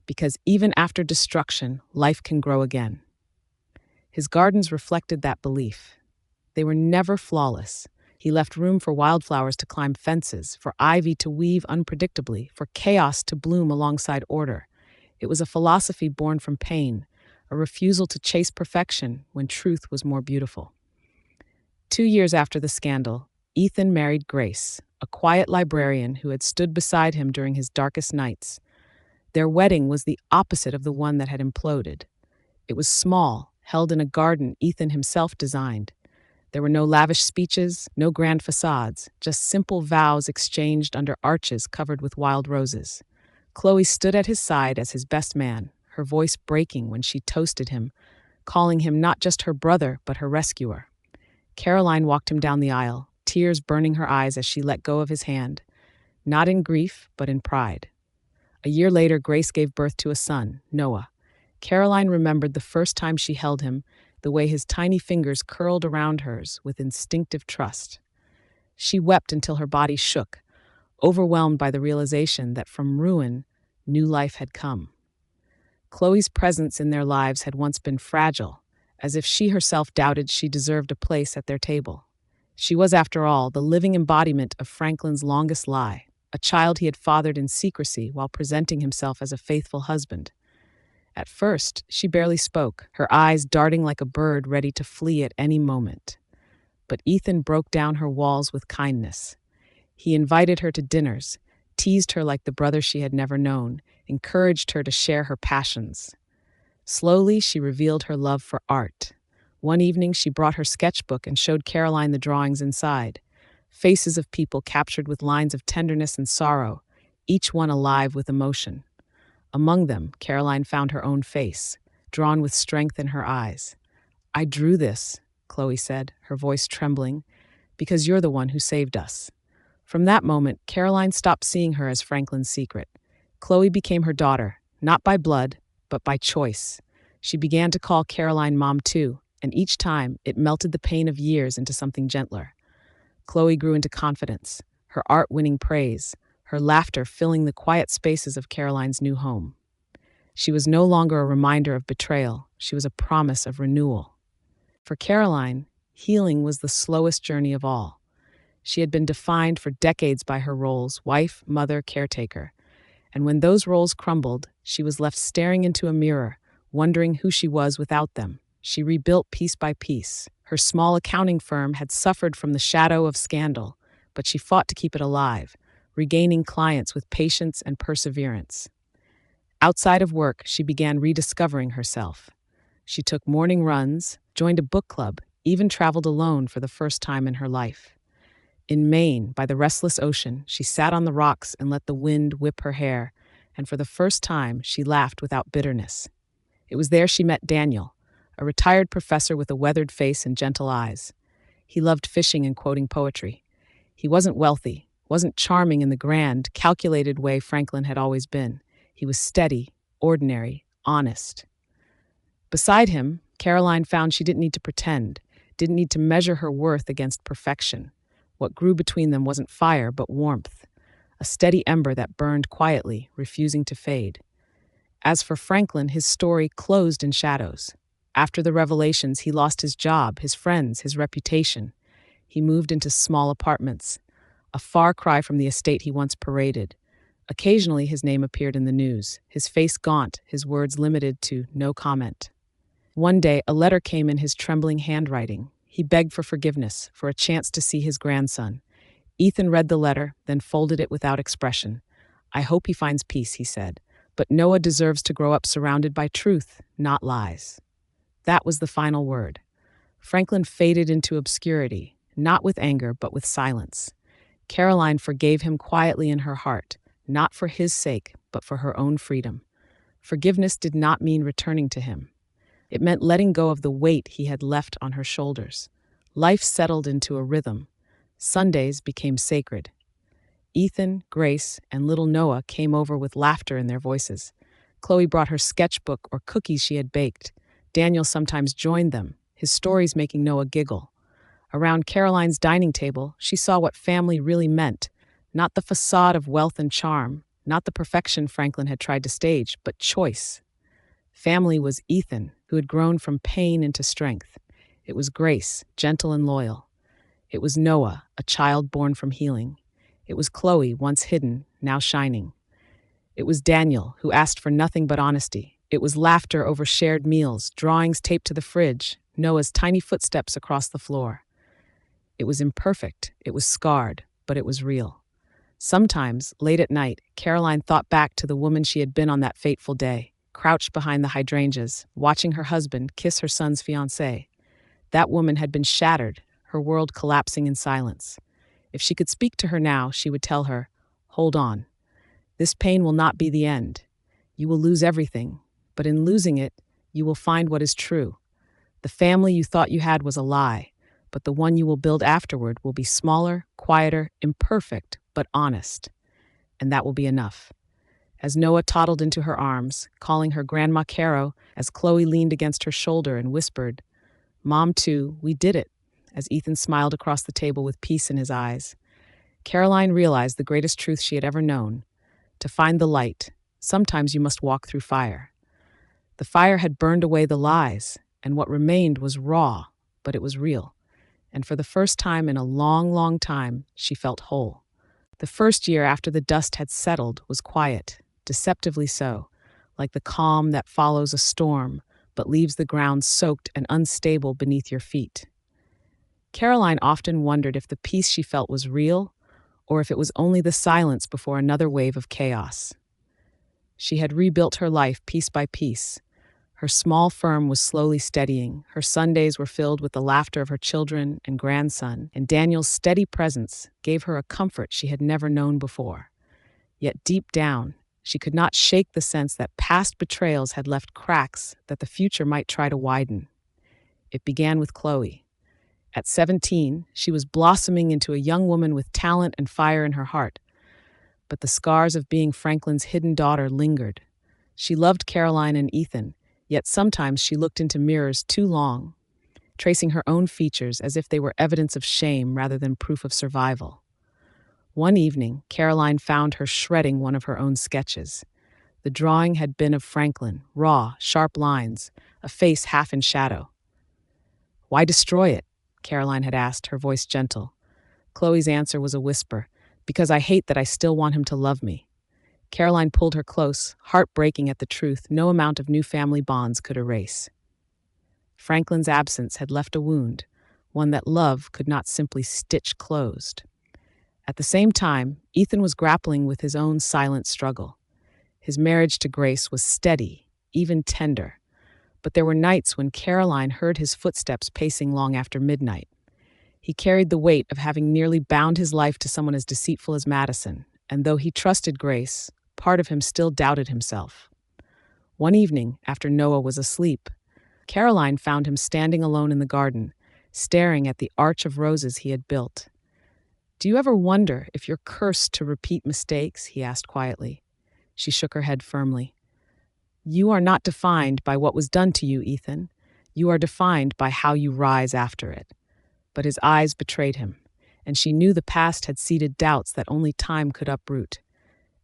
"Because even after destruction, life can grow again." His gardens reflected that belief. They were never flawless. He left room for wildflowers to climb fences, for ivy to weave unpredictably, for chaos to bloom alongside order. It was a philosophy born from pain, a refusal to chase perfection when truth was more beautiful. 2 years after the scandal, Ethan married Grace, a quiet librarian who had stood beside him during his darkest nights. Their wedding was the opposite of the one that had imploded. It was small, held in a garden Ethan himself designed. There were no lavish speeches, no grand facades, just simple vows exchanged under arches covered with wild roses. Chloe stood at his side as his best man, her voice breaking when she toasted him, calling him not just her brother, but her rescuer. Caroline walked him down the aisle, tears burning her eyes as she let go of his hand, not in grief, but in pride. A year later, Grace gave birth to a son, Noah. Caroline remembered the first time she held him, the way his tiny fingers curled around hers with instinctive trust. She wept until her body shook, overwhelmed by the realization that from ruin, new life had come. Chloe's presence in their lives had once been fragile, as if she herself doubted she deserved a place at their table. She was, after all, the living embodiment of Franklin's longest lie, a child he had fathered in secrecy while presenting himself as a faithful husband. At first, she barely spoke, her eyes darting like a bird ready to flee at any moment. But Ethan broke down her walls with kindness. He invited her to dinners, teased her like the brother she had never known, encouraged her to share her passions. Slowly, she revealed her love for art. One evening, she brought her sketchbook and showed Caroline the drawings inside. Faces of people captured with lines of tenderness and sorrow, each one alive with emotion. Among them, Caroline found her own face, drawn with strength in her eyes. "I drew this," Chloe said, her voice trembling, "because you're the one who saved us." From that moment, Caroline stopped seeing her as Franklin's secret. Chloe became her daughter, not by blood, but by choice. She began to call Caroline Mom too, and each time it melted the pain of years into something gentler. Chloe grew into confidence, her art winning praise, her laughter filling the quiet spaces of Caroline's new home. She was no longer a reminder of betrayal, she was a promise of renewal. For Caroline, healing was the slowest journey of all. She had been defined for decades by her roles, wife, mother, caretaker. And when those roles crumbled, she was left staring into a mirror, wondering who she was without them. She rebuilt piece by piece. Her small accounting firm had suffered from the shadow of scandal, but she fought to keep it alive, regaining clients with patience and perseverance. Outside of work, she began rediscovering herself. She took morning runs, joined a book club, even traveled alone for the first time in her life. In Maine, by the restless ocean, she sat on the rocks and let the wind whip her hair, and for the first time, she laughed without bitterness. It was there she met Daniel, a retired professor with a weathered face and gentle eyes. He loved fishing and quoting poetry. He wasn't wealthy, wasn't charming in the grand, calculated way Franklin had always been. He was steady, ordinary, honest. Beside him, Caroline found she didn't need to pretend, didn't need to measure her worth against perfection. What grew between them wasn't fire, but warmth, a steady ember that burned quietly, refusing to fade. As for Franklin, his story closed in shadows. After the revelations, he lost his job, his friends, his reputation. He moved into small apartments, a far cry from the estate he once paraded. Occasionally, his name appeared in the news, his face gaunt, his words limited to no comment. One day, a letter came in his trembling handwriting. He begged for forgiveness, for a chance to see his grandson. Ethan read the letter, then folded it without expression. "I hope he finds peace," he said. "But Noah deserves to grow up surrounded by truth, not lies." That was the final word. Franklin faded into obscurity, not with anger, but with silence. Caroline forgave him quietly in her heart, not for his sake, but for her own freedom. Forgiveness did not mean returning to him. It meant letting go of the weight he had left on her shoulders. Life settled into a rhythm. Sundays became sacred. Ethan, Grace, and little Noah came over with laughter in their voices. Chloe brought her sketchbook or cookies she had baked. Daniel sometimes joined them, his stories making Noah giggle. Around Caroline's dining table, she saw what family really meant, not the facade of wealth and charm, not the perfection Franklin had tried to stage, but choice. Family was Ethan, who had grown from pain into strength. It was Grace, gentle and loyal. It was Noah, a child born from healing. It was Chloe, once hidden, now shining. It was Daniel, who asked for nothing but honesty. It was laughter over shared meals, drawings taped to the fridge, Noah's tiny footsteps across the floor. It was imperfect, it was scarred, but it was real. Sometimes, late at night, Caroline thought back to the woman she had been on that fateful day, crouched behind the hydrangeas, watching her husband kiss her son's fiancée. That woman had been shattered, her world collapsing in silence. If she could speak to her now, she would tell her, "Hold on. This pain will not be the end. You will lose everything, but in losing it, you will find what is true. The family you thought you had was a lie, but the one you will build afterward will be smaller, quieter, imperfect, but honest. And that will be enough." As Noah toddled into her arms, calling her Grandma Caro, as Chloe leaned against her shoulder and whispered, "Mom, too, we did it," as Ethan smiled across the table with peace in his eyes. Caroline realized the greatest truth she had ever known. To find the light, sometimes you must walk through fire. The fire had burned away the lies, and what remained was raw, but it was real. And for the first time in a long, long time, she felt whole. The first year after the dust had settled was quiet, deceptively so, like the calm that follows a storm, but leaves the ground soaked and unstable beneath your feet. Caroline often wondered if the peace she felt was real, or if it was only the silence before another wave of chaos. She had rebuilt her life piece by piece. Her small firm was slowly steadying. Her Sundays were filled with the laughter of her children and grandson, and Daniel's steady presence gave her a comfort she had never known before. Yet deep down, she could not shake the sense that past betrayals had left cracks that the future might try to widen. It began with Chloe. At 17, she was blossoming into a young woman with talent and fire in her heart. But the scars of being Franklin's hidden daughter lingered. She loved Caroline and Ethan, yet sometimes she looked into mirrors too long, tracing her own features as if they were evidence of shame rather than proof of survival. One evening, Caroline found her shredding one of her own sketches. The drawing had been of Franklin, raw, sharp lines, a face half in shadow. "Why destroy it?" Caroline had asked, her voice gentle. Chloe's answer was a whisper, "Because I hate that I still want him to love me." Caroline pulled her close, heartbreaking at the truth no amount of new family bonds could erase. Franklin's absence had left a wound, one that love could not simply stitch closed. At the same time, Ethan was grappling with his own silent struggle. His marriage to Grace was steady, even tender, but there were nights when Caroline heard his footsteps pacing long after midnight. He carried the weight of having nearly bound his life to someone as deceitful as Madison, and though he trusted Grace, part of him still doubted himself. One evening, after Noah was asleep, Caroline found him standing alone in the garden, staring at the arch of roses he had built. "Do you ever wonder if you're cursed to repeat mistakes?" he asked quietly. She shook her head firmly. "You are not defined by what was done to you, Ethan. You are defined by how you rise after it." But his eyes betrayed him, and she knew the past had seeded doubts that only time could uproot.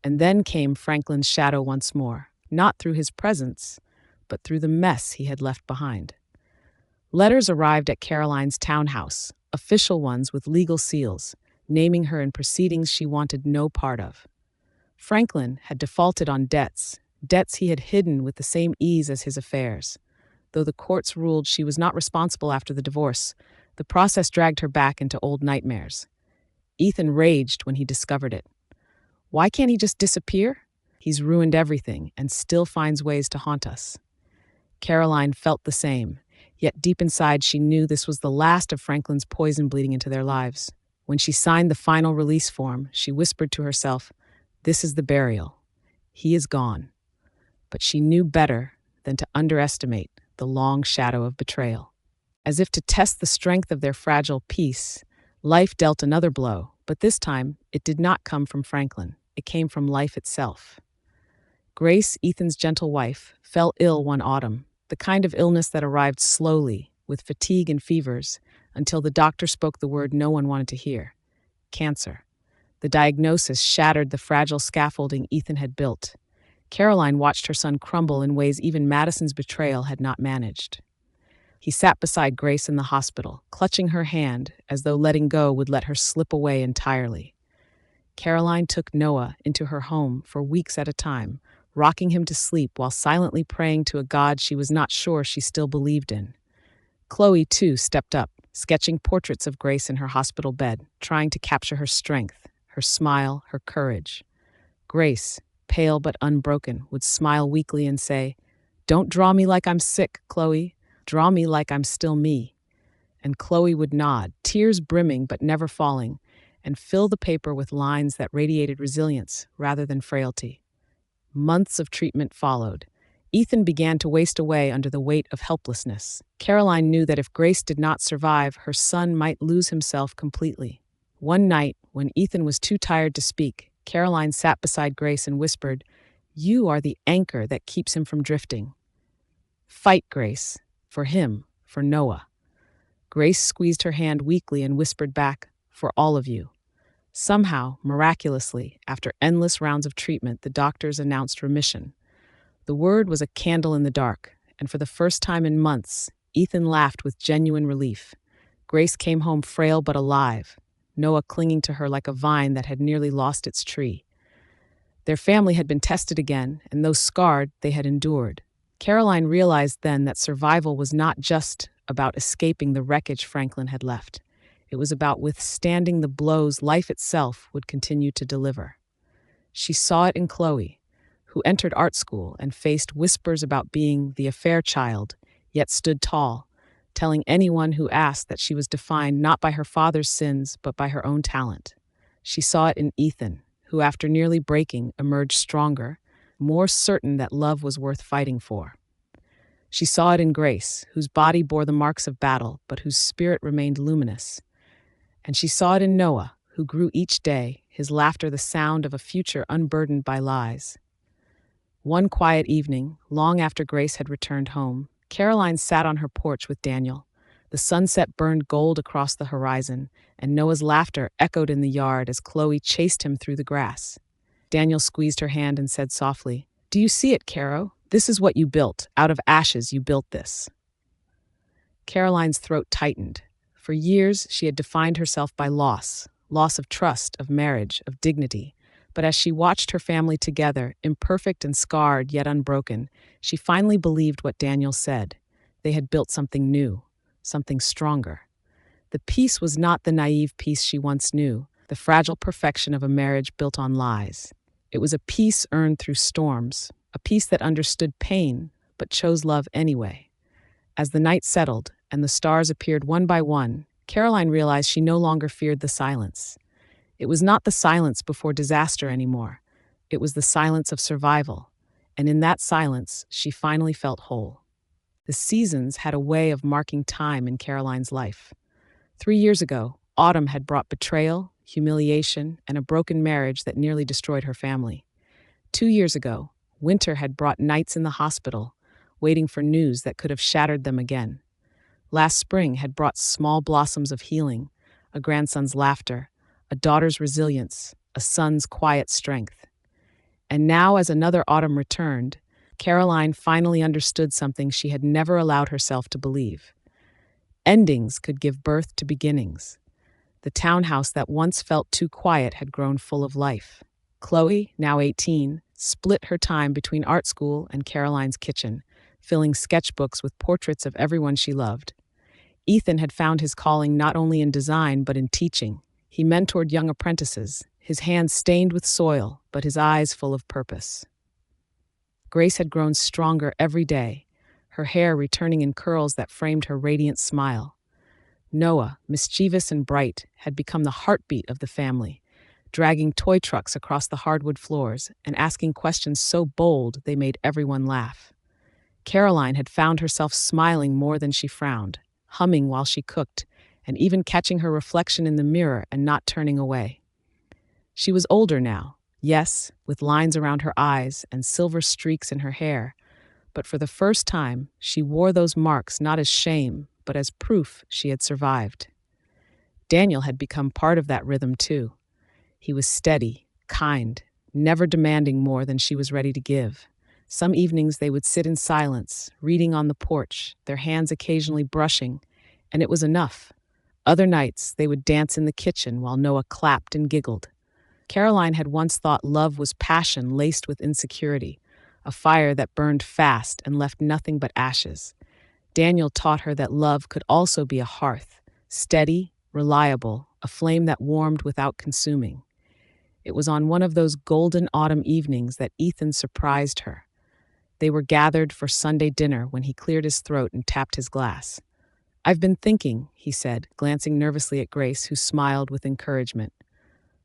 And then came Franklin's shadow once more, not through his presence, but through the mess he had left behind. Letters arrived at Caroline's townhouse, official ones with legal seals, naming her in proceedings she wanted no part of. Franklin had defaulted on debts he had hidden with the same ease as his affairs. Though the courts ruled she was not responsible after the divorce, the process dragged her back into old nightmares. Ethan raged when he discovered it. Why can't he just disappear? He's ruined everything and still finds ways to haunt us. Caroline felt the same, yet deep inside she knew this was the last of Franklin's poison bleeding into their lives. When she signed the final release form, she whispered to herself, "This is the burial. He is gone." But she knew better than to underestimate the long shadow of betrayal. As if to test the strength of their fragile peace, life dealt another blow, but this time it did not come from Franklin. It came from life itself. Grace, Ethan's gentle wife, fell ill one autumn, the kind of illness that arrived slowly, with fatigue and fevers, until the doctor spoke the word no one wanted to hear: cancer. The diagnosis shattered the fragile scaffolding Ethan had built. Caroline watched her son crumble in ways even Madison's betrayal had not managed. He sat beside Grace in the hospital, clutching her hand as though letting go would let her slip away entirely. Caroline took Noah into her home for weeks at a time, rocking him to sleep while silently praying to a God she was not sure she still believed in. Chloe, too, stepped up, sketching portraits of Grace in her hospital bed, trying to capture her strength, her smile, her courage. Grace, pale but unbroken, would smile weakly and say, "Don't draw me like I'm sick, Chloe. Draw me like I'm still me." And Chloe would nod, tears brimming but never falling, and fill the paper with lines that radiated resilience rather than frailty. Months of treatment followed. Ethan began to waste away under the weight of helplessness. Caroline knew that if Grace did not survive, her son might lose himself completely. One night, when Ethan was too tired to speak, Caroline sat beside Grace and whispered, "You are the anchor that keeps him from drifting. Fight, Grace. For him, for Noah." Grace squeezed her hand weakly and whispered back, "For all of you." Somehow, miraculously, after endless rounds of treatment, the doctors announced remission. The word was a candle in the dark, and for the first time in months, Ethan laughed with genuine relief. Grace came home frail but alive, Noah clinging to her like a vine that had nearly lost its tree. Their family had been tested again, and though scarred, they had endured. Caroline realized then that survival was not just about escaping the wreckage Franklin had left. It was about withstanding the blows life itself would continue to deliver. She saw it in Chloe, who entered art school and faced whispers about being the affair child, yet stood tall, telling anyone who asked that she was defined not by her father's sins but by her own talent. She saw it in Ethan, who after nearly breaking emerged stronger, more certain that love was worth fighting for. She saw it in Grace, whose body bore the marks of battle but whose spirit remained luminous. And she saw it in Noah, who grew each day, his laughter the sound of a future unburdened by lies. One quiet evening, long after Grace had returned home, Caroline sat on her porch with Daniel. The sunset burned gold across the horizon, and Noah's laughter echoed in the yard as Chloe chased him through the grass. Daniel squeezed her hand and said softly, "Do you see it, Caro? This is what you built. Out of ashes, you built this." Caroline's throat tightened. For years, she had defined herself by loss of trust, of marriage, of dignity. But as she watched her family together, imperfect and scarred yet unbroken, she finally believed what Daniel said. They had built something new, something stronger. The peace was not the naive peace she once knew, the fragile perfection of a marriage built on lies. It was a peace earned through storms, a peace that understood pain, but chose love anyway. As the night settled and the stars appeared one by one, Caroline realized she no longer feared the silence. It was not the silence before disaster anymore. It was the silence of survival, and in that silence, she finally felt whole. The seasons had a way of marking time in Caroline's life. 3 years ago, autumn had brought betrayal, humiliation, and a broken marriage that nearly destroyed her family. 2 years ago, winter had brought nights in the hospital, waiting for news that could have shattered them again. Last spring had brought small blossoms of healing, a grandson's laughter, a daughter's resilience, a son's quiet strength. And now, as another autumn returned, Caroline finally understood something she had never allowed herself to believe. Endings could give birth to beginnings. The townhouse that once felt too quiet had grown full of life. Chloe, now 18, split her time between art school and Caroline's kitchen, filling sketchbooks with portraits of everyone she loved. Ethan had found his calling not only in design but in teaching. He mentored young apprentices, his hands stained with soil, but his eyes full of purpose. Grace had grown stronger every day, her hair returning in curls that framed her radiant smile. Noah, mischievous and bright, had become the heartbeat of the family, dragging toy trucks across the hardwood floors and asking questions so bold they made everyone laugh. Caroline had found herself smiling more than she frowned, humming while she cooked, and even catching her reflection in the mirror and not turning away. She was older now, yes, with lines around her eyes and silver streaks in her hair, but for the first time, she wore those marks not as shame, but as proof she had survived. Daniel had become part of that rhythm too. He was steady, kind, never demanding more than she was ready to give. Some evenings they would sit in silence, reading on the porch, their hands occasionally brushing, and it was enough. Other nights they would dance in the kitchen while Noah clapped and giggled. Caroline had once thought love was passion laced with insecurity, a fire that burned fast and left nothing but ashes. Daniel taught her that love could also be a hearth, steady, reliable, a flame that warmed without consuming. It was on one of those golden autumn evenings that Ethan surprised her. They were gathered for Sunday dinner when he cleared his throat and tapped his glass. "I've been thinking," he said, glancing nervously at Grace, who smiled with encouragement.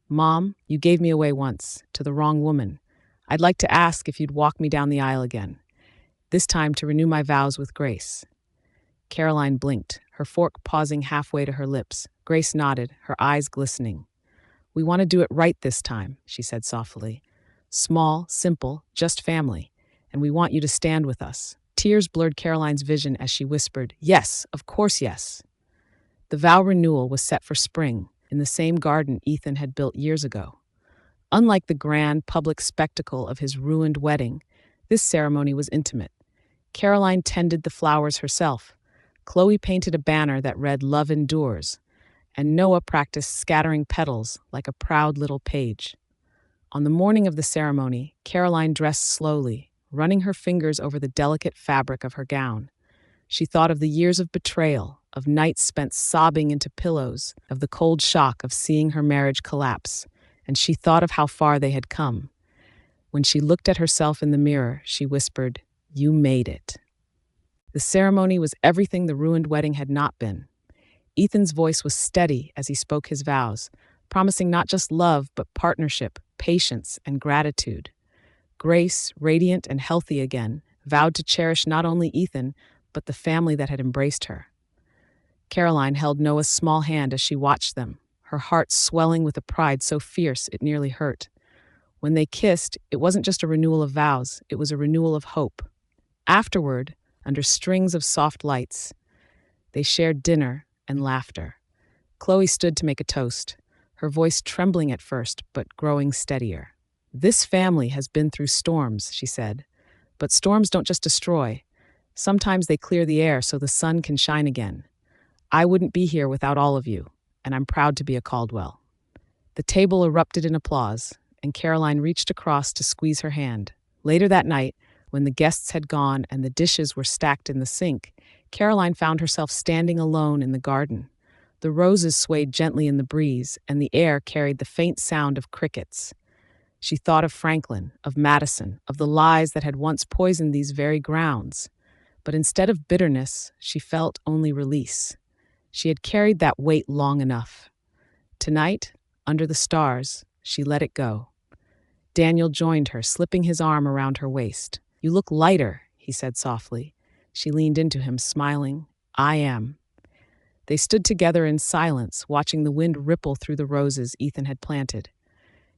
"Mom, you gave me away once, to the wrong woman. I'd like to ask if you'd walk me down the aisle again, this time to renew my vows with Grace." Caroline blinked, her fork pausing halfway to her lips. Grace nodded, her eyes glistening. "We want to do it right this time," she said softly. "Small, simple, just family. And we want you to stand with us." Tears blurred Caroline's vision as she whispered, "Yes, of course, yes." The vow renewal was set for spring, in the same garden Ethan had built years ago. Unlike the grand public spectacle of his ruined wedding, this ceremony was intimate. Caroline tended the flowers herself. Chloe painted a banner that read "Love Endures," and Noah practiced scattering petals like a proud little page. On the morning of the ceremony, Caroline dressed slowly, running her fingers over the delicate fabric of her gown. She thought of the years of betrayal, of nights spent sobbing into pillows, of the cold shock of seeing her marriage collapse, and she thought of how far they had come. When she looked at herself in the mirror, she whispered, "You made it." The ceremony was everything the ruined wedding had not been. Ethan's voice was steady as he spoke his vows, promising not just love, but partnership, patience, and gratitude. Grace, radiant and healthy again, vowed to cherish not only Ethan, but the family that had embraced her. Caroline held Noah's small hand as she watched them, her heart swelling with a pride so fierce it nearly hurt. When they kissed, it wasn't just a renewal of vows, it was a renewal of hope. Afterward, under strings of soft lights, they shared dinner and laughter. Chloe stood to make a toast, her voice trembling at first, but growing steadier. "This family has been through storms," she said. "But storms don't just destroy. Sometimes they clear the air so the sun can shine again. I wouldn't be here without all of you, and I'm proud to be a Caldwell." The table erupted in applause, and Caroline reached across to squeeze her hand. Later that night, when the guests had gone and the dishes were stacked in the sink, Caroline found herself standing alone in the garden. The roses swayed gently in the breeze, and the air carried the faint sound of crickets. She thought of Franklin, of Madison, of the lies that had once poisoned these very grounds. But instead of bitterness, she felt only release. She had carried that weight long enough. Tonight, under the stars, she let it go. Daniel joined her, slipping his arm around her waist. "You look lighter," he said softly. She leaned into him, smiling. "I am." They stood together in silence, watching the wind ripple through the roses Ethan had planted.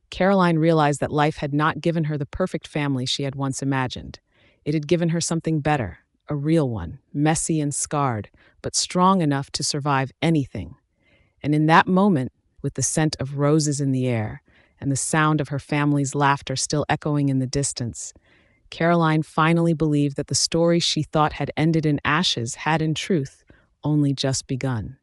Caroline realized that life had not given her the perfect family she had once imagined. It had given her something better, a real one, messy and scarred, but strong enough to survive anything. And in that moment, with the scent of roses in the air and the sound of her family's laughter still echoing in the distance, Caroline finally believed that the story she thought had ended in ashes had, in truth, only just begun.